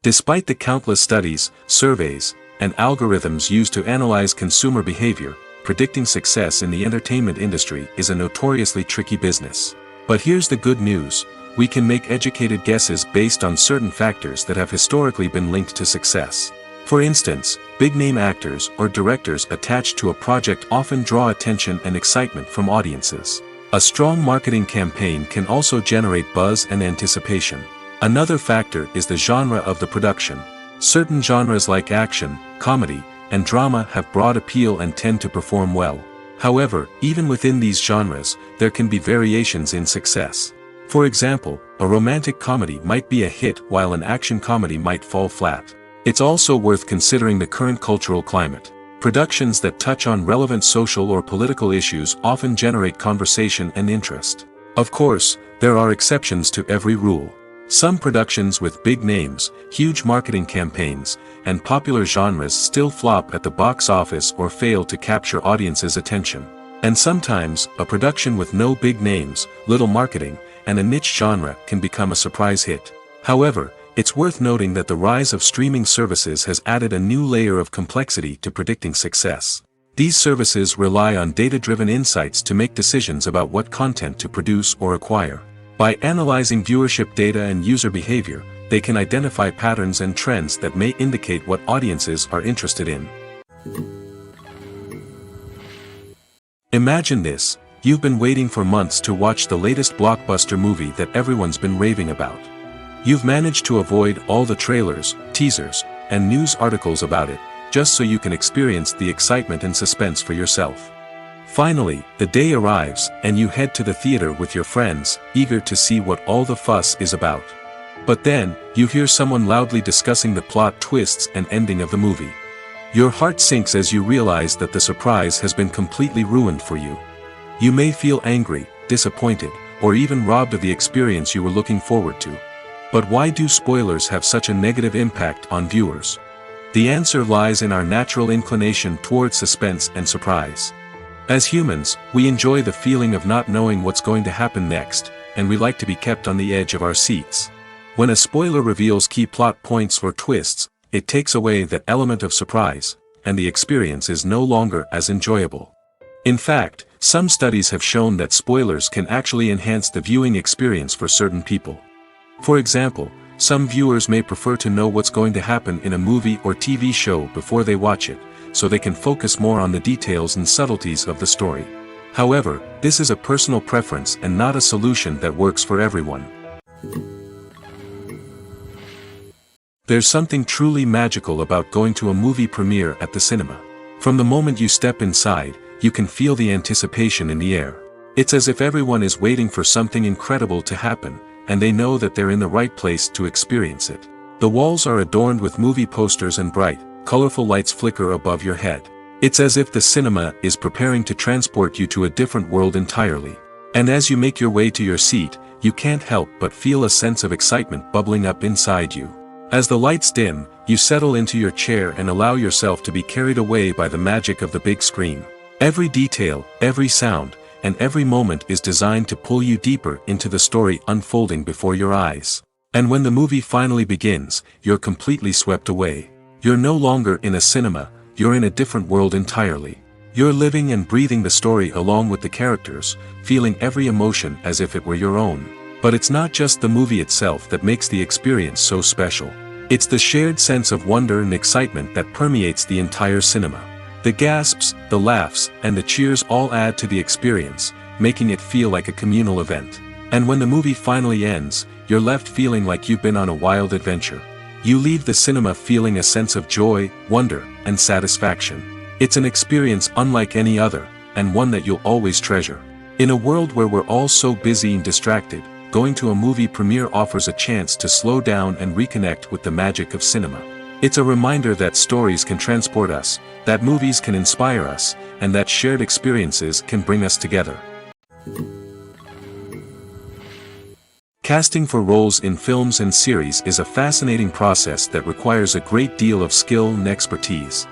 Despite the countless studies, surveys, and algorithms used to analyze consumer behavior, predicting success in the entertainment industry is a notoriously tricky business. But here's the good news: we can make educated guesses based on certain factors that have historically been linked to success. For instance, big-name actors or directors attached to a project often draw attention and excitement from audiences. A strong marketing campaign can also generate buzz and anticipation. Another factor is the genre of the production. Certain genres like action, comedy, and drama have broad appeal and tend to perform well. However, even within these genres, there can be variations in success. For example, a romantic comedy might be a hit while an action comedy might fall flat. It's also worth considering the current cultural climate. Productions that touch on relevant social or political issues often generate conversation and interest. Of course, there are exceptions to every rule. Some productions with big names, huge marketing campaigns, and popular genres still flop at the box office or fail to capture audiences' attention. And sometimes, a production with no big names, little marketing, and a niche genre can become a surprise hit. However, it's worth noting that the rise of streaming services has added a new layer of complexity to predicting success. These services rely on data-driven insights to make decisions about what content to produce or acquire. By analyzing viewership data and user behavior, they can identify patterns and trends that may indicate what audiences are interested in. Imagine this: you've been waiting for months to watch the latest blockbuster movie that everyone's been raving about. You've managed to avoid all the trailers, teasers, and news articles about it, just so you can experience the excitement and suspense for yourself. Finally, the day arrives, and you head to the theater with your friends, eager to see what all the fuss is about. But then, you hear someone loudly discussing the plot twists and ending of the movie. Your heart sinks as you realize that the surprise has been completely ruined for you. You may feel angry, disappointed, or even robbed of the experience you were looking forward to. But why do spoilers have such a negative impact on viewers? The answer lies in our natural inclination toward suspense and surprise. As humans, we enjoy the feeling of not knowing what's going to happen next, and we like to be kept on the edge of our seats. When a spoiler reveals key plot points or twists, it takes away that element of surprise, and the experience is no longer as enjoyable. In fact, some studies have shown that spoilers can actually enhance the viewing experience for certain people. For example, some viewers may prefer to know what's going to happen in a movie or TV show before they watch it, so they can focus more on the details and subtleties of the story. However, this is a personal preference and not a solution that works for everyone. There's something truly magical about going to a movie premiere at the cinema. From the moment you step inside, you can feel the anticipation in the air. It's as if everyone is waiting for something incredible to happen, and they know that they're in the right place to experience it. The walls are adorned with movie posters and bright, colorful lights flicker above your head. It's as if the cinema is preparing to transport you to a different world entirely. And as you make your way to your seat, you can't help but feel a sense of excitement bubbling up inside you. As the lights dim, you settle into your chair and allow yourself to be carried away by the magic of the big screen. Every detail, every sound, and every moment is designed to pull you deeper into the story unfolding before your eyes. And when the movie finally begins, you're completely swept away. You're no longer in a cinema, you're in a different world entirely. You're living and breathing the story along with the characters, feeling every emotion as if it were your own. But it's not just the movie itself that makes the experience so special. It's the shared sense of wonder and excitement that permeates the entire cinema. The gasps, the laughs, and the cheers all add to the experience, making it feel like a communal event. And when the movie finally ends, you're left feeling like you've been on a wild adventure. You leave the cinema feeling a sense of joy, wonder, and satisfaction. It's an experience unlike any other, and one that you'll always treasure. In a world where we're all so busy and distracted, going to a movie premiere offers a chance to slow down and reconnect with the magic of cinema. It's a reminder that stories can transport us, that movies can inspire us, and that shared experiences can bring us together. Casting for roles in films and series is a fascinating process that requires a great deal of skill and expertise.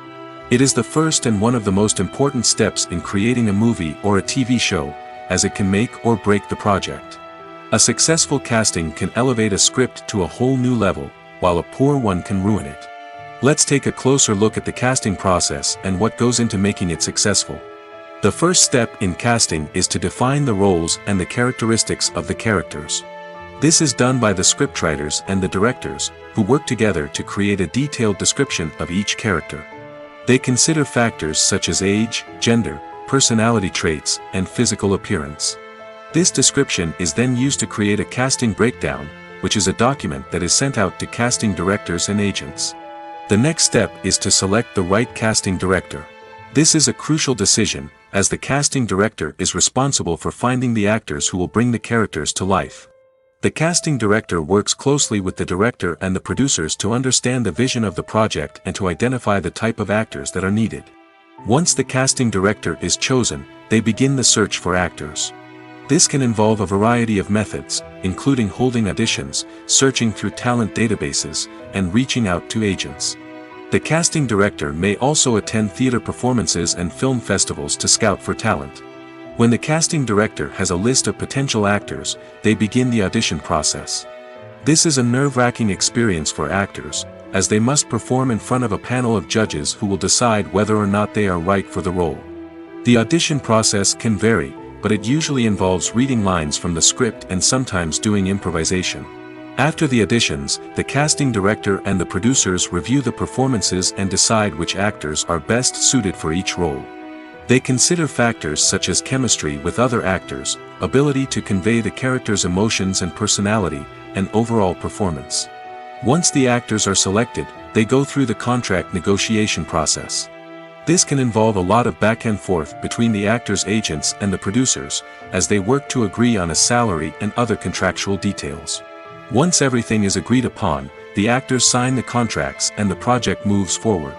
It is the first and one of the most important steps in creating a movie or a TV show, as it can make or break the project. A successful casting can elevate a script to a whole new level, while a poor one can ruin it. Let's take a closer look at the casting process and what goes into making it successful. The first step in casting is to define the roles and the characteristics of the characters. This is done by the scriptwriters and the directors, who work together to create a detailed description of each character. They consider factors such as age, gender, personality traits, and physical appearance. This description is then used to create a casting breakdown, which is a document that is sent out to casting directors and agents. The next step is to select the right casting director. This is a crucial decision, as the casting director is responsible for finding the actors who will bring the characters to life. The casting director works closely with the director and the producers to understand the vision of the project and to identify the type of actors that are needed. Once the casting director is chosen, they begin the search for actors. This can involve a variety of methods, including holding auditions, searching through talent databases, and reaching out to agents. The casting director may also attend theater performances and film festivals to scout for talent. When the casting director has a list of potential actors, they begin the audition process. This is a nerve-wracking experience for actors, as they must perform in front of a panel of judges who will decide whether or not they are right for the role. The audition process can vary, but it usually involves reading lines from the script and sometimes doing improvisation. After the auditions, the casting director and the producers review the performances and decide which actors are best suited for each role. They consider factors such as chemistry with other actors, ability to convey the character's emotions and personality, and overall performance. Once the actors are selected, they go through the contract negotiation process. This can involve a lot of back and forth between the actors' agents and the producers, as they work to agree on a salary and other contractual details. Once everything is agreed upon, the actors sign the contracts and the project moves forward.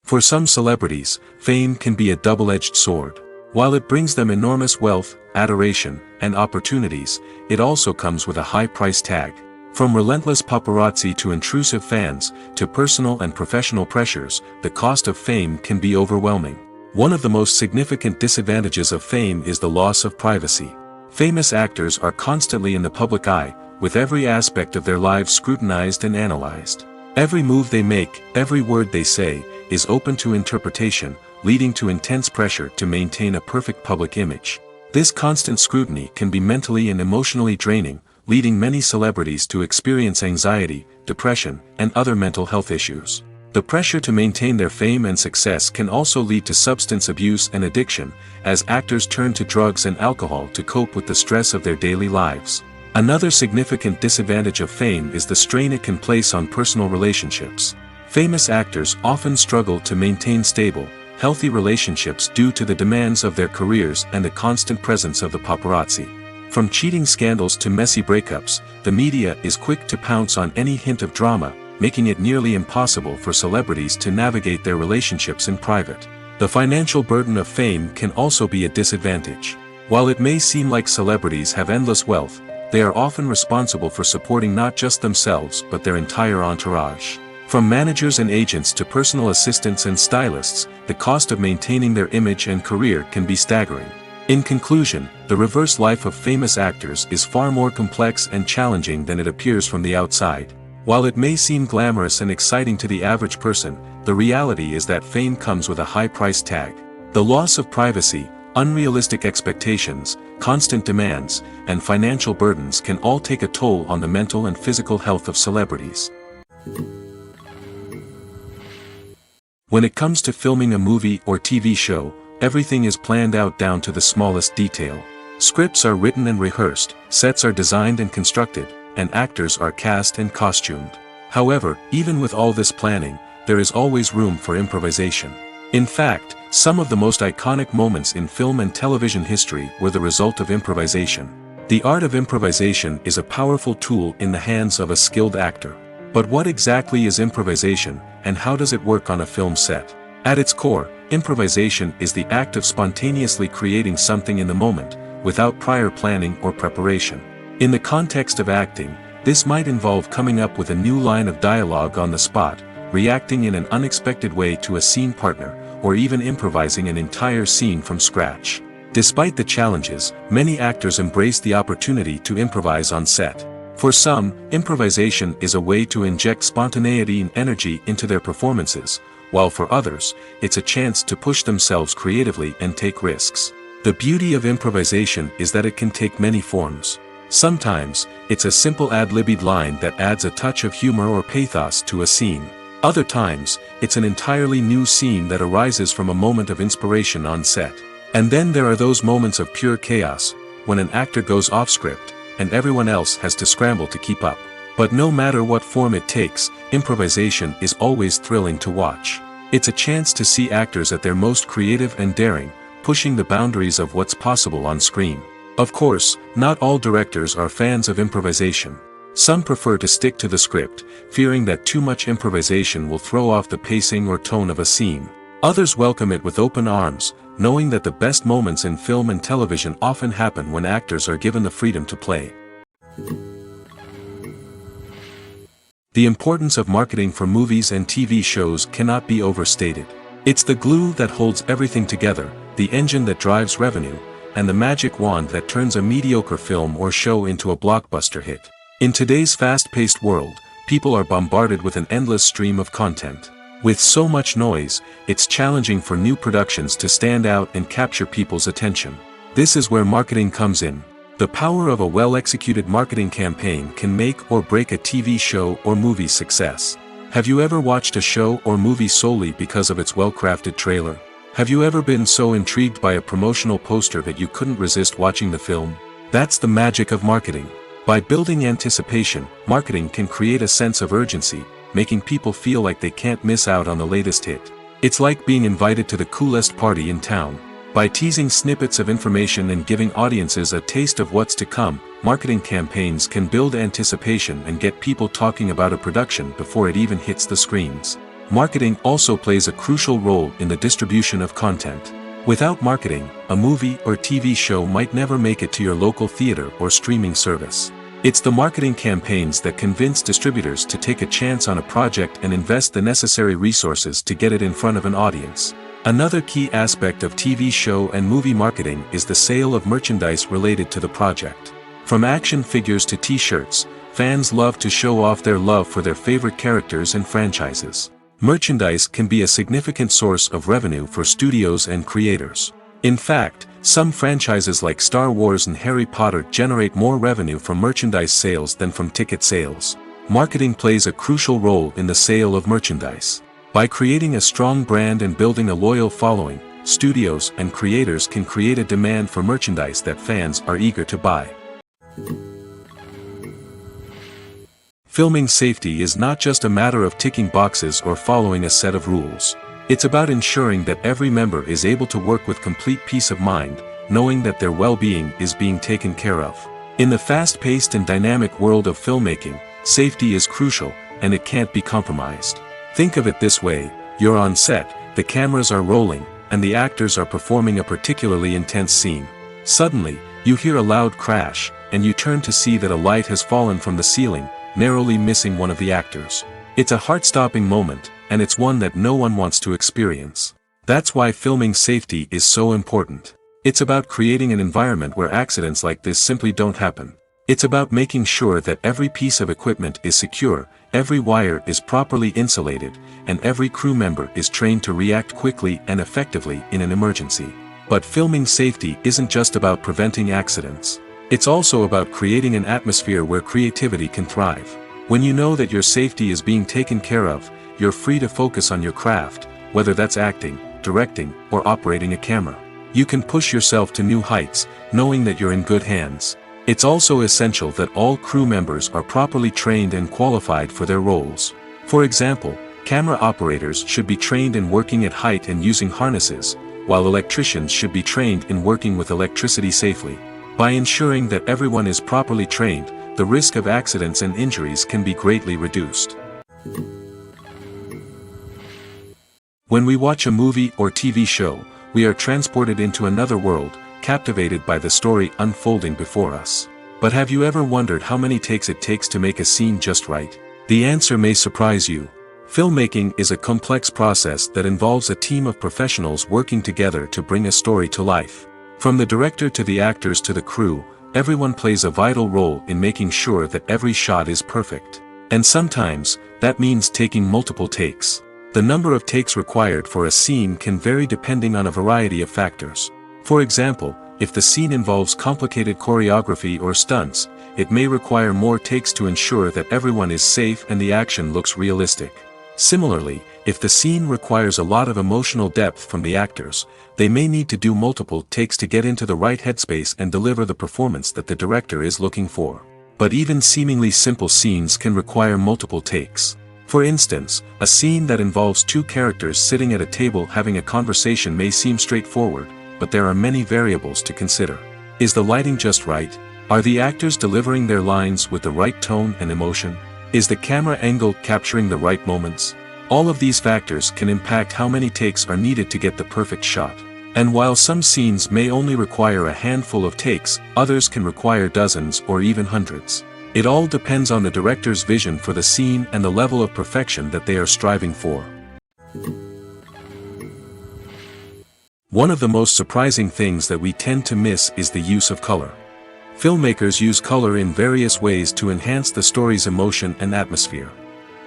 For some celebrities, fame can be a double-edged sword. While it brings them enormous wealth, adoration, and opportunities, it also comes with a high price tag. From relentless paparazzi to intrusive fans, to personal and professional pressures, the cost of fame can be overwhelming. One of the most significant disadvantages of fame is the loss of privacy. Famous actors are constantly in the public eye, with every aspect of their lives scrutinized and analyzed. Every move they make, every word they say, is open to interpretation, leading to intense pressure to maintain a perfect public image. This constant scrutiny can be mentally and emotionally draining, leading many celebrities to experience anxiety, depression, and other mental health issues. The pressure to maintain their fame and success can also lead to substance abuse and addiction, as actors turn to drugs and alcohol to cope with the stress of their daily lives. Another significant disadvantage of fame is the strain it can place on personal relationships. Famous actors often struggle to maintain stable, healthy relationships due to the demands of their careers and the constant presence of the paparazzi. From cheating scandals to messy breakups, the media is quick to pounce on any hint of drama, making it nearly impossible for celebrities to navigate their relationships in private. The financial burden of fame can also be a disadvantage. While it may seem like celebrities have endless wealth, they are often responsible for supporting not just themselves but their entire entourage. From managers and agents to personal assistants and stylists, the cost of maintaining their image and career can be staggering. In conclusion, the reverse life of famous actors is far more complex and challenging than it appears from the outside. While it may seem glamorous and exciting to the average person, the reality is that fame comes with a high price tag. The loss of privacy, unrealistic expectations, constant demands, and financial burdens can all take a toll on the mental and physical health of celebrities. When it comes to filming a movie or TV show, everything is planned out down to the smallest detail. Scripts are written and rehearsed, sets are designed and constructed, and actors are cast and costumed. However, even with all this planning, there is always room for improvisation. In fact, some of the most iconic moments in film and television history were the result of improvisation. The art of improvisation is a powerful tool in the hands of a skilled actor. But what exactly is improvisation, and how does it work on a film set? At its core, improvisation is the act of spontaneously creating something in the moment, without prior planning or preparation. In the context of acting, this might involve coming up with a new line of dialogue on the spot, reacting in an unexpected way to a scene partner, or even improvising an entire scene from scratch. Despite the challenges, many actors embrace the opportunity to improvise on set. For some, improvisation is a way to inject spontaneity and energy into their performances, while for others, it's a chance to push themselves creatively and take risks. The beauty of improvisation is that it can take many forms. Sometimes, it's a simple ad-libbed line that adds a touch of humor or pathos to a scene. Other times, it's an entirely new scene that arises from a moment of inspiration on set. And then there are those moments of pure chaos, when an actor goes off script, and everyone else has to scramble to keep up. But no matter what form it takes, improvisation is always thrilling to watch. It's a chance to see actors at their most creative and daring, pushing the boundaries of what's possible on screen. Of course, not all directors are fans of improvisation. Some prefer to stick to the script, fearing that too much improvisation will throw off the pacing or tone of a scene. Others welcome it with open arms, knowing that the best moments in film and television often happen when actors are given the freedom to play. The importance of marketing for movies and TV shows cannot be overstated. It's the glue that holds everything together, the engine that drives revenue, and the magic wand that turns a mediocre film or show into a blockbuster hit. In today's fast-paced world, people are bombarded with an endless stream of content. With so much noise, it's challenging for new productions to stand out and capture people's attention. This is where marketing comes in. The power of a well-executed marketing campaign can make or break a TV show or movie's success. Have you ever watched a show or movie solely because of its well-crafted trailer? Have you ever been so intrigued by a promotional poster that you couldn't resist watching the film? That's the magic of marketing. By building anticipation, marketing can create a sense of urgency, making people feel like they can't miss out on the latest hit. It's like being invited to the coolest party in town. By teasing snippets of information and giving audiences a taste of what's to come, marketing campaigns can build anticipation and get people talking about a production before it even hits the screens. Marketing also plays a crucial role in the distribution of content. Without marketing, a movie or TV show might never make it to your local theater or streaming service. It's the marketing campaigns that convince distributors to take a chance on a project and invest the necessary resources to get it in front of an audience. Another key aspect of TV show and movie marketing is the sale of merchandise related to the project. From action figures to t-shirts, fans love to show off their love for their favorite characters and franchises. Merchandise can be a significant source of revenue for studios and creators. In fact, some franchises like Star Wars and Harry Potter generate more revenue from merchandise sales than from ticket sales. Marketing plays a crucial role in the sale of merchandise. By creating a strong brand and building a loyal following, studios and creators can create a demand for merchandise that fans are eager to buy. Filming safety is not just a matter of ticking boxes or following a set of rules. It's about ensuring that every member is able to work with complete peace of mind, knowing that their well-being is being taken care of. In the fast-paced and dynamic world of filmmaking, safety is crucial, and it can't be compromised. Think of it this way: you're on set, the cameras are rolling, and the actors are performing a particularly intense scene. Suddenly, you hear a loud crash, and you turn to see that a light has fallen from the ceiling, narrowly missing one of the actors. It's a heart-stopping moment, and it's one that no one wants to experience. That's why filming safety is so important. It's about creating an environment where accidents like this simply don't happen. It's about making sure that every piece of equipment is secure, every wire is properly insulated, and every crew member is trained to react quickly and effectively in an emergency. But filming safety isn't just about preventing accidents. It's also about creating an atmosphere where creativity can thrive. When you know that your safety is being taken care of, you're free to focus on your craft, whether that's acting, directing, or operating a camera. You can push yourself to new heights, knowing that you're in good hands. It's also essential that all crew members are properly trained and qualified for their roles. For example, camera operators should be trained in working at height and using harnesses, while electricians should be trained in working with electricity safely. By ensuring that everyone is properly trained, the risk of accidents and injuries can be greatly reduced. When we watch a movie or TV show, we are transported into another world, captivated by the story unfolding before us. But have you ever wondered how many takes it takes to make a scene just right? The answer may surprise you. Filmmaking is a complex process that involves a team of professionals working together to bring a story to life. From the director to the actors to the crew, everyone plays a vital role in making sure that every shot is perfect. And sometimes, that means taking multiple takes. The number of takes required for a scene can vary depending on a variety of factors. For example, if the scene involves complicated choreography or stunts, it may require more takes to ensure that everyone is safe and the action looks realistic. Similarly, if the scene requires a lot of emotional depth from the actors, they may need to do multiple takes to get into the right headspace and deliver the performance that the director is looking for. But even seemingly simple scenes can require multiple takes. For instance, a scene that involves two characters sitting at a table having a conversation may seem straightforward, but there are many variables to consider. Is the lighting just right? Are the actors delivering their lines with the right tone and emotion? Is the camera angle capturing the right moments? All of these factors can impact how many takes are needed to get the perfect shot. And while some scenes may only require a handful of takes, others can require dozens or even hundreds. It all depends on the director's vision for the scene and the level of perfection that they are striving for. One of the most surprising things that we tend to miss is the use of color. Filmmakers use color in various ways to enhance the story's emotion and atmosphere.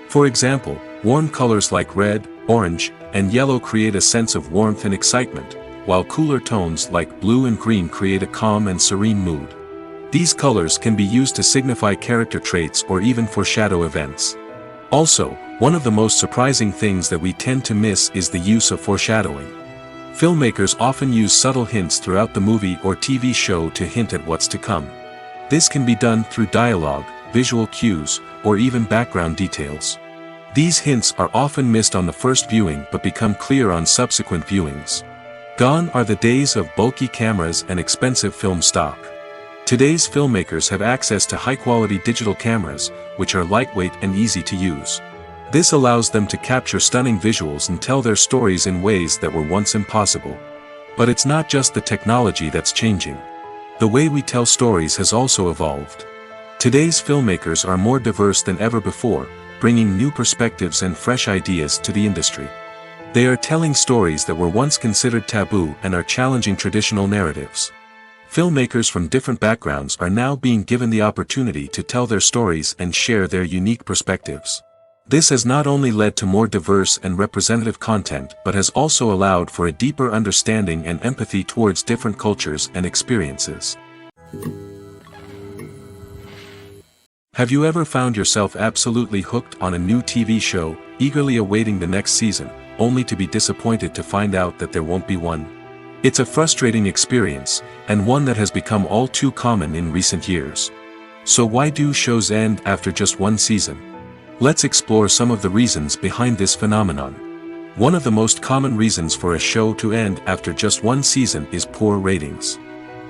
For example, warm colors like red, orange, and yellow create a sense of warmth and excitement, while cooler tones like blue and green create a calm and serene mood. These colors can be used to signify character traits or even foreshadow events. Also, one of the most surprising things that we tend to miss is the use of foreshadowing. Filmmakers often use subtle hints throughout the movie or TV show to hint at what's to come. This can be done through dialogue, visual cues, or even background details. These hints are often missed on the first viewing but become clear on subsequent viewings. Gone are the days of bulky cameras and expensive film stock. Today's filmmakers have access to high-quality digital cameras, which are lightweight and easy to use. This allows them to capture stunning visuals and tell their stories in ways that were once impossible. But it's not just the technology that's changing. The way we tell stories has also evolved. Today's filmmakers are more diverse than ever before, bringing new perspectives and fresh ideas to the industry. They are telling stories that were once considered taboo and are challenging traditional narratives. Filmmakers from different backgrounds are now being given the opportunity to tell their stories and share their unique perspectives. This has not only led to more diverse and representative content but has also allowed for a deeper understanding and empathy towards different cultures and experiences. Have you ever found yourself absolutely hooked on a new TV show, eagerly awaiting the next season, only to be disappointed to find out that there won't be one? It's a frustrating experience, and one that has become all too common in recent years. So why do shows end after just one season? Let's explore some of the reasons behind this phenomenon. One of the most common reasons for a show to end after just one season is poor ratings.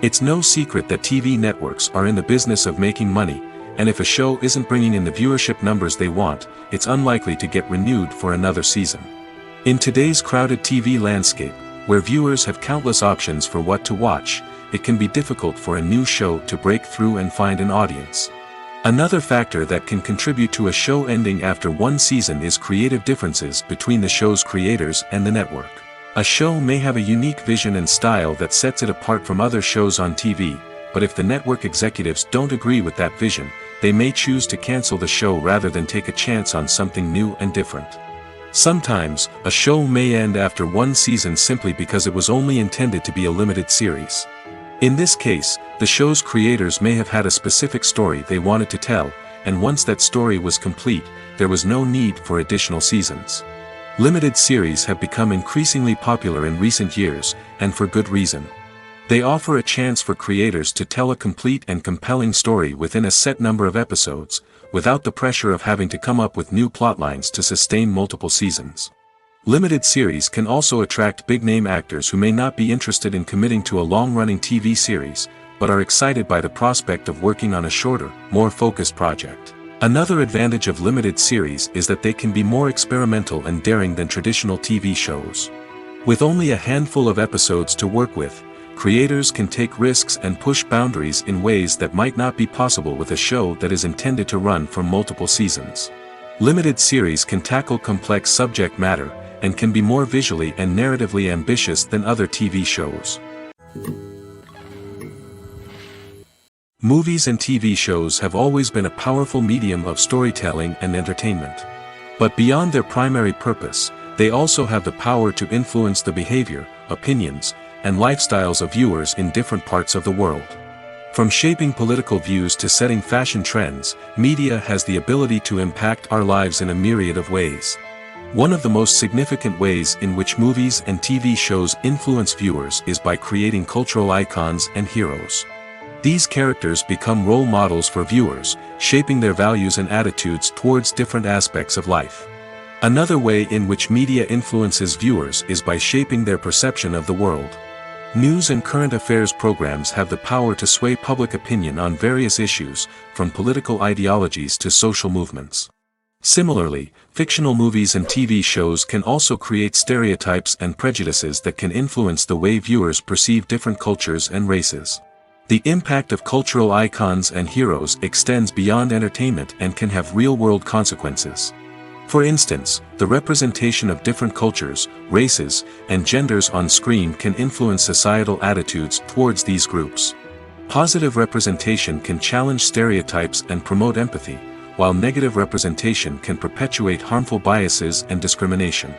It's no secret that TV networks are in the business of making money, and if a show isn't bringing in the viewership numbers they want, it's unlikely to get renewed for another season. In today's crowded TV landscape, where viewers have countless options for what to watch, it can be difficult for a new show to break through and find an audience. Another factor that can contribute to a show ending after one season is creative differences between the show's creators and the network. A show may have a unique vision and style that sets it apart from other shows on TV, but if the network executives don't agree with that vision, they may choose to cancel the show rather than take a chance on something new and different. Sometimes, a show may end after one season simply because it was only intended to be a limited series. In this case, the show's creators may have had a specific story they wanted to tell, and once that story was complete, there was no need for additional seasons. Limited series have become increasingly popular in recent years, and for good reason. They offer a chance for creators to tell a complete and compelling story within a set number of episodes, without the pressure of having to come up with new plotlines to sustain multiple seasons. Limited series can also attract big-name actors who may not be interested in committing to a long-running TV series, but are excited by the prospect of working on a shorter, more focused project. Another advantage of limited series is that they can be more experimental and daring than traditional TV shows. With only a handful of episodes to work with, creators can take risks and push boundaries in ways that might not be possible with a show that is intended to run for multiple seasons. Limited series can tackle complex subject matter, and can be more visually and narratively ambitious than other TV shows. Movies and TV shows have always been a powerful medium of storytelling and entertainment. But beyond their primary purpose, they also have the power to influence the behavior, opinions, and lifestyles of viewers in different parts of the world. From shaping political views to setting fashion trends, media has the ability to impact our lives in a myriad of ways. One of the most significant ways in which movies and TV shows influence viewers is by creating cultural icons and heroes. These characters become role models for viewers, shaping their values and attitudes towards different aspects of life. Another way in which media influences viewers is by shaping their perception of the world. News and current affairs programs have the power to sway public opinion on various issues, from political ideologies to social movements. Similarly, fictional movies and TV shows can also create stereotypes and prejudices that can influence the way viewers perceive different cultures and races. The impact of cultural icons and heroes extends beyond entertainment and can have real-world consequences. For instance, the representation of different cultures, races, and genders on screen can influence societal attitudes towards these groups. Positive representation can challenge stereotypes and promote empathy, while negative representation can perpetuate harmful biases and discrimination.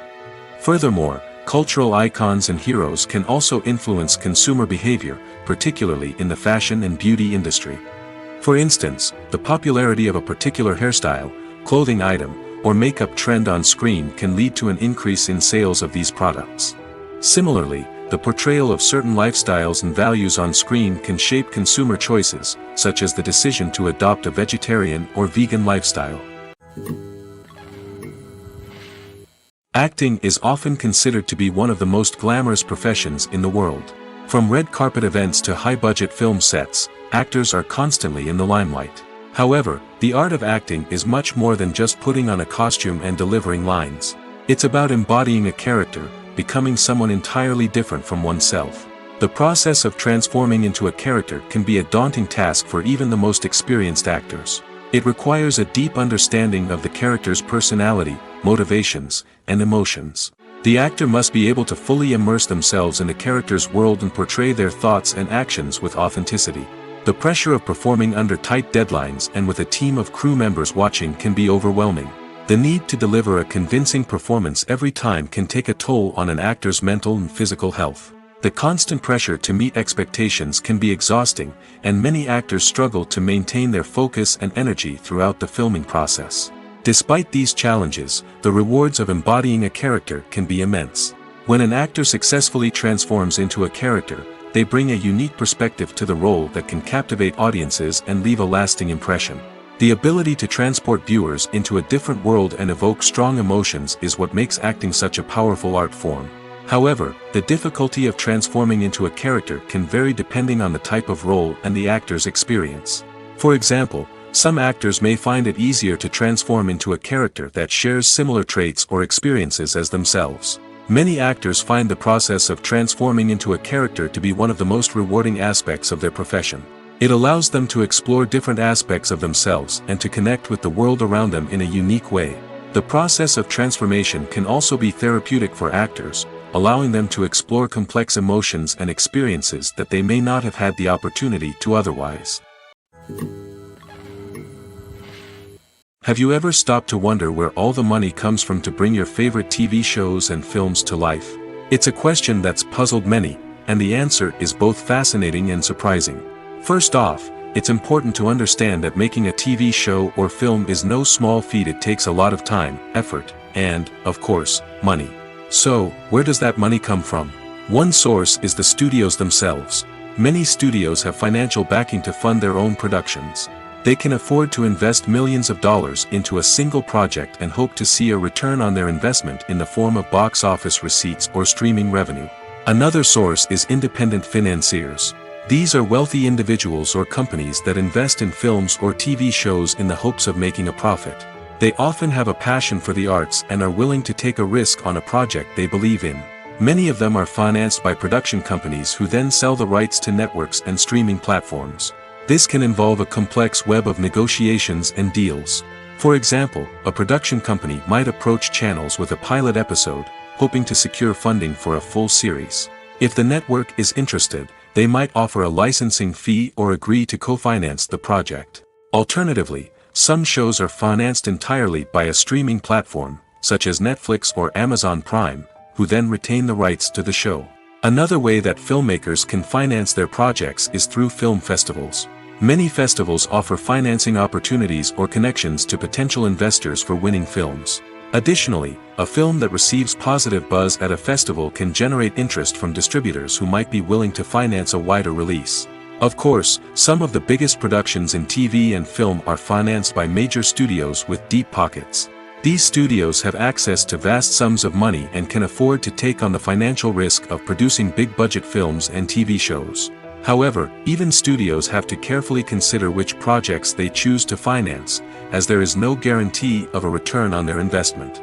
Furthermore, cultural icons and heroes can also influence consumer behavior, particularly in the fashion and beauty industry. For instance, the popularity of a particular hairstyle, clothing item, or makeup trend on screen can lead to an increase in sales of these products. Similarly, the portrayal of certain lifestyles and values on screen can shape consumer choices, such as the decision to adopt a vegetarian or vegan lifestyle. Acting is often considered to be one of the most glamorous professions in the world. From red carpet events to high-budget film sets, actors are constantly in the limelight. However, the art of acting is much more than just putting on a costume and delivering lines. It's about embodying a character, becoming someone entirely different from oneself. The process of transforming into a character can be a daunting task for even the most experienced actors. It requires a deep understanding of the character's personality, motivations, and emotions. The actor must be able to fully immerse themselves in the character's world and portray their thoughts and actions with authenticity. The pressure of performing under tight deadlines and with a team of crew members watching can be overwhelming. The need to deliver a convincing performance every time can take a toll on an actor's mental and physical health. The constant pressure to meet expectations can be exhausting, and many actors struggle to maintain their focus and energy throughout the filming process. Despite these challenges, the rewards of embodying a character can be immense. When an actor successfully transforms into a character, they bring a unique perspective to the role that can captivate audiences and leave a lasting impression. The ability to transport viewers into a different world and evoke strong emotions is what makes acting such a powerful art form. However, the difficulty of transforming into a character can vary depending on the type of role and the actor's experience. For example, some actors may find it easier to transform into a character that shares similar traits or experiences as themselves. Many actors find the process of transforming into a character to be one of the most rewarding aspects of their profession. It allows them to explore different aspects of themselves and to connect with the world around them in a unique way. The process of transformation can also be therapeutic for actors, allowing them to explore complex emotions and experiences that they may not have had the opportunity to otherwise. Have you ever stopped to wonder where all the money comes from to bring your favorite TV shows and films to life? It's a question that's puzzled many, and the answer is both fascinating and surprising. First off, it's important to understand that making a TV show or film is no small feat. It takes a lot of time, effort, and, of course, money. So, where does that money come from? One source is the studios themselves. Many studios have financial backing to fund their own productions. They can afford to invest millions of dollars into a single project and hope to see a return on their investment in the form of box office receipts or streaming revenue. Another source is independent financiers. These are wealthy individuals or companies that invest in films or TV shows in the hopes of making a profit. They often have a passion for the arts and are willing to take a risk on a project they believe in. Many of them are financed by production companies who then sell the rights to networks and streaming platforms. This can involve a complex web of negotiations and deals. For example, a production company might approach channels with a pilot episode, hoping to secure funding for a full series. If the network is interested, they might offer a licensing fee or agree to co-finance the project. Alternatively, some shows are financed entirely by a streaming platform, such as Netflix or Amazon Prime, who then retain the rights to the show. Another way that filmmakers can finance their projects is through film festivals. Many festivals offer financing opportunities or connections to potential investors for winning films. Additionally, a film that receives positive buzz at a festival can generate interest from distributors who might be willing to finance a wider release. Of course, some of the biggest productions in TV and film are financed by major studios with deep pockets. These studios have access to vast sums of money and can afford to take on the financial risk of producing big-budget films and TV shows. However, even studios have to carefully consider which projects they choose to finance, as there is no guarantee of a return on their investment.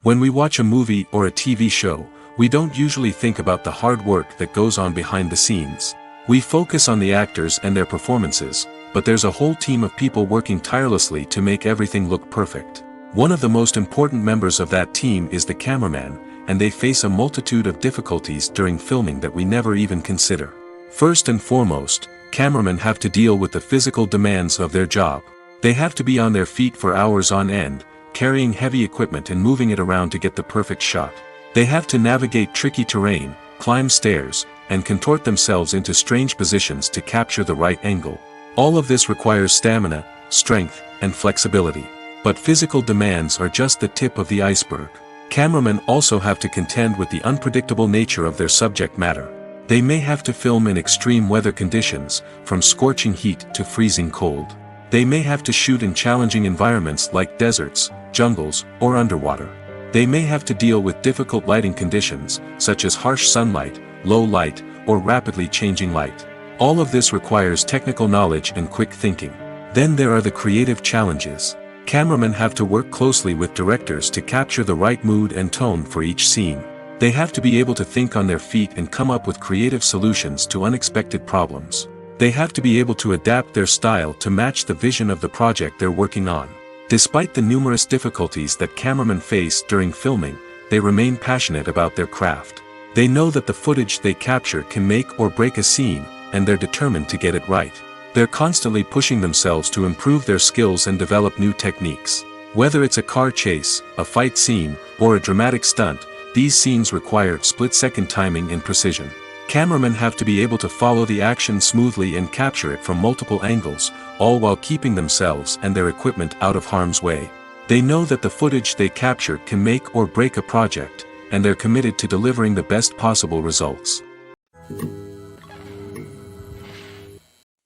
When we watch a movie or a TV show, we don't usually think about the hard work that goes on behind the scenes. We focus on the actors and their performances, but there's a whole team of people working tirelessly to make everything look perfect. One of the most important members of that team is the cameraman, and they face a multitude of difficulties during filming that we never even consider. First and foremost, cameramen have to deal with the physical demands of their job. They have to be on their feet for hours on end, carrying heavy equipment and moving it around to get the perfect shot. They have to navigate tricky terrain, climb stairs, and contort themselves into strange positions to capture the right angle. All of this requires stamina, strength, and flexibility. But physical demands are just the tip of the iceberg. Cameramen also have to contend with the unpredictable nature of their subject matter. They may have to film in extreme weather conditions, from scorching heat to freezing cold. They may have to shoot in challenging environments like deserts, jungles, or underwater. They may have to deal with difficult lighting conditions, such as harsh sunlight, low light, or rapidly changing light. All of this requires technical knowledge and quick thinking. Then there are the creative challenges. Cameramen have to work closely with directors to capture the right mood and tone for each scene. They have to be able to think on their feet and come up with creative solutions to unexpected problems. They have to be able to adapt their style to match the vision of the project they're working on. Despite the numerous difficulties that cameramen face during filming, they remain passionate about their craft. They know that the footage they capture can make or break a scene, and they're determined to get it right. They're constantly pushing themselves to improve their skills and develop new techniques. Whether it's a car chase, a fight scene, or a dramatic stunt, these scenes require split-second timing and precision. Cameramen have to be able to follow the action smoothly and capture it from multiple angles, all while keeping themselves and their equipment out of harm's way. They know that the footage they capture can make or break a project, and they're committed to delivering the best possible results.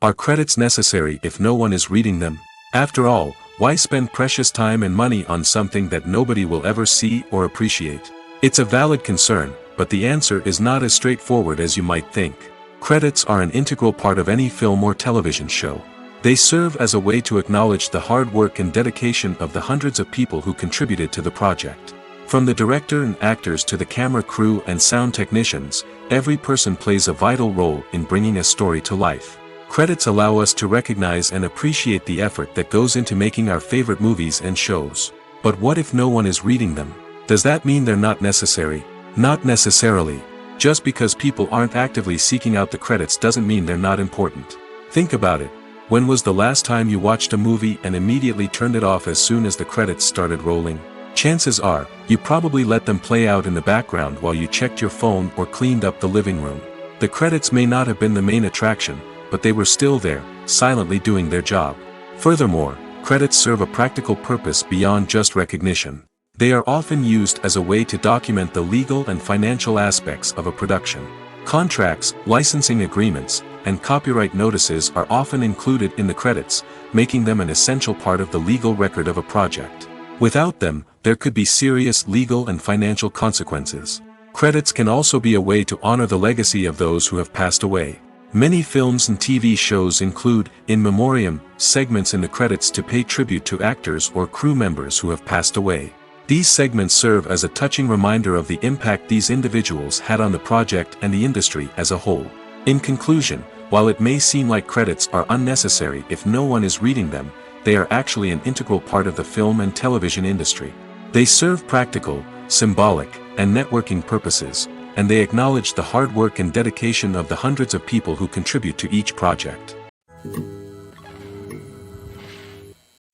Are credits necessary if no one is reading them? After all, why spend precious time and money on something that nobody will ever see or appreciate? It's a valid concern, but the answer is not as straightforward as you might think. Credits are an integral part of any film or television show. They serve as a way to acknowledge the hard work and dedication of the hundreds of people who contributed to the project. From the director and actors to the camera crew and sound technicians, every person plays a vital role in bringing a story to life. Credits allow us to recognize and appreciate the effort that goes into making our favorite movies and shows. But what if no one is reading them? Does that mean they're not necessary? Not necessarily. Just because people aren't actively seeking out the credits doesn't mean they're not important. Think about it. When was the last time you watched a movie and immediately turned it off as soon as the credits started rolling? Chances are, you probably let them play out in the background while you checked your phone or cleaned up the living room. The credits may not have been the main attraction, but they were still there, silently doing their job. Furthermore, credits serve a practical purpose beyond just recognition. They are often used as a way to document the legal and financial aspects of a production. Contracts, licensing agreements, and copyright notices are often included in the credits, making them an essential part of the legal record of a project. Without them, there could be serious legal and financial consequences. Credits can also be a way to honor the legacy of those who have passed away. Many films and TV shows include, in memoriam, segments in the credits to pay tribute to actors or crew members who have passed away. These segments serve as a touching reminder of the impact these individuals had on the project and the industry as a whole. In conclusion, while it may seem like credits are unnecessary if no one is reading them, they are actually an integral part of the film and television industry. They serve practical, symbolic, and networking purposes, and they acknowledge the hard work and dedication of the hundreds of people who contribute to each project.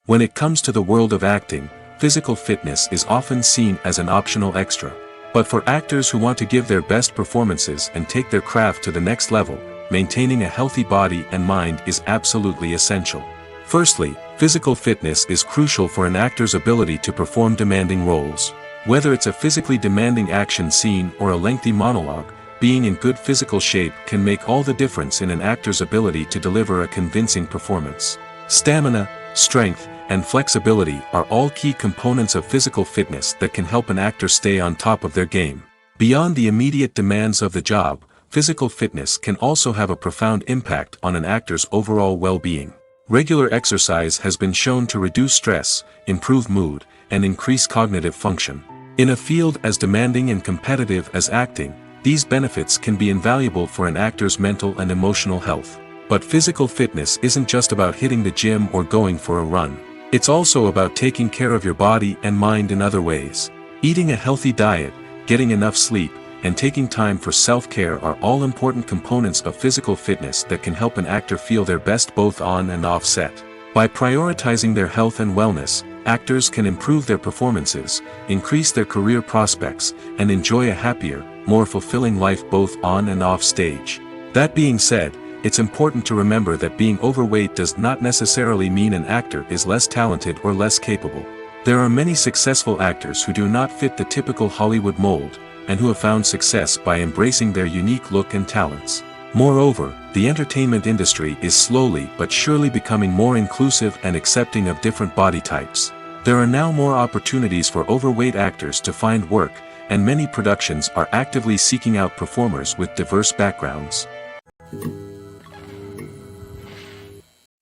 When it comes to the world of acting, physical fitness is often seen as an optional extra. But for actors who want to give their best performances and take their craft to the next level, maintaining a healthy body and mind is absolutely essential. Firstly, physical fitness is crucial for an actor's ability to perform demanding roles. Whether it's a physically demanding action scene or a lengthy monologue, being in good physical shape can make all the difference in an actor's ability to deliver a convincing performance. Stamina, strength, and flexibility are all key components of physical fitness that can help an actor stay on top of their game. Beyond the immediate demands of the job, physical fitness can also have a profound impact on an actor's overall well-being. Regular exercise has been shown to reduce stress, improve mood, and increase cognitive function. In a field as demanding and competitive as acting, these benefits can be invaluable for an actor's mental and emotional health. But physical fitness isn't just about hitting the gym or going for a run. It's also about taking care of your body and mind in other ways. Eating a healthy diet, getting enough sleep, and taking time for self-care are all important components of physical fitness that can help an actor feel their best both on and off set. By prioritizing their health and wellness, actors can improve their performances, increase their career prospects, and enjoy a happier, more fulfilling life both on and off stage. That being said, it's important to remember that being overweight does not necessarily mean an actor is less talented or less capable. There are many successful actors who do not fit the typical Hollywood mold, and who have found success by embracing their unique look and talents. Moreover, the entertainment industry is slowly but surely becoming more inclusive and accepting of different body types. There are now more opportunities for overweight actors to find work, and many productions are actively seeking out performers with diverse backgrounds.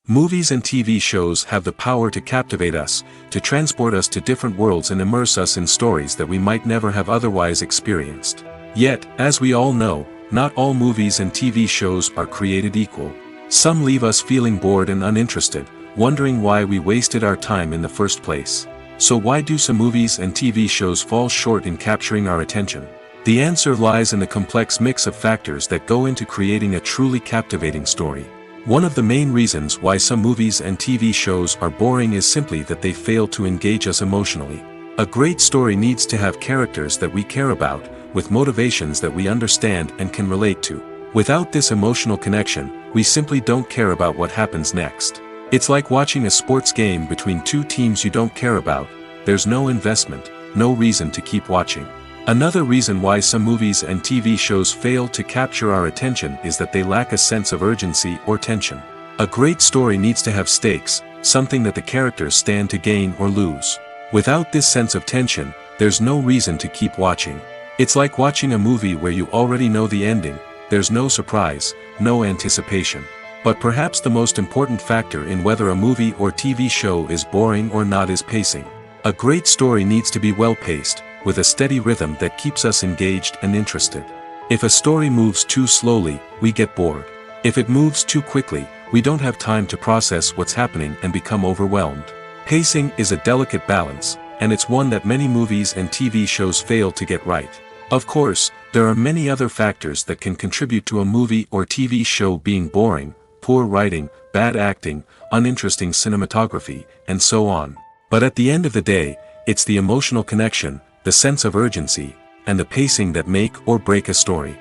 Movies and TV shows have the power to captivate us, to transport us to different worlds and immerse us in stories that we might never have otherwise experienced. Yet, as we all know, not all movies and TV shows are created equal. Some leave us feeling bored and uninterested, wondering why we wasted our time in the first place. So why do some movies and TV shows fall short in capturing our attention? The answer lies in the complex mix of factors that go into creating a truly captivating story. One of the main reasons why some movies and TV shows are boring is simply that they fail to engage us emotionally. A great story needs to have characters that we care about, with motivations that we understand and can relate to. Without this emotional connection, we simply don't care about what happens next. It's like watching a sports game between two teams you don't care about. There's no investment, no reason to keep watching. Another reason why some movies and TV shows fail to capture our attention is that they lack a sense of urgency or tension. A great story needs to have stakes, something that the characters stand to gain or lose. Without this sense of tension, there's no reason to keep watching. It's like watching a movie where you already know the ending. There's no surprise, no anticipation. But perhaps the most important factor in whether a movie or TV show is boring or not is pacing. A great story needs to be well-paced, with a steady rhythm that keeps us engaged and interested. If a story moves too slowly, we get bored. If it moves too quickly, we don't have time to process what's happening and become overwhelmed. Pacing is a delicate balance, and it's one that many movies and TV shows fail to get right. Of course, there are many other factors that can contribute to a movie or TV show being boring: poor writing, bad acting, uninteresting cinematography, and so on. But at the end of the day, it's the emotional connection, the sense of urgency, and the pacing that make or break a story.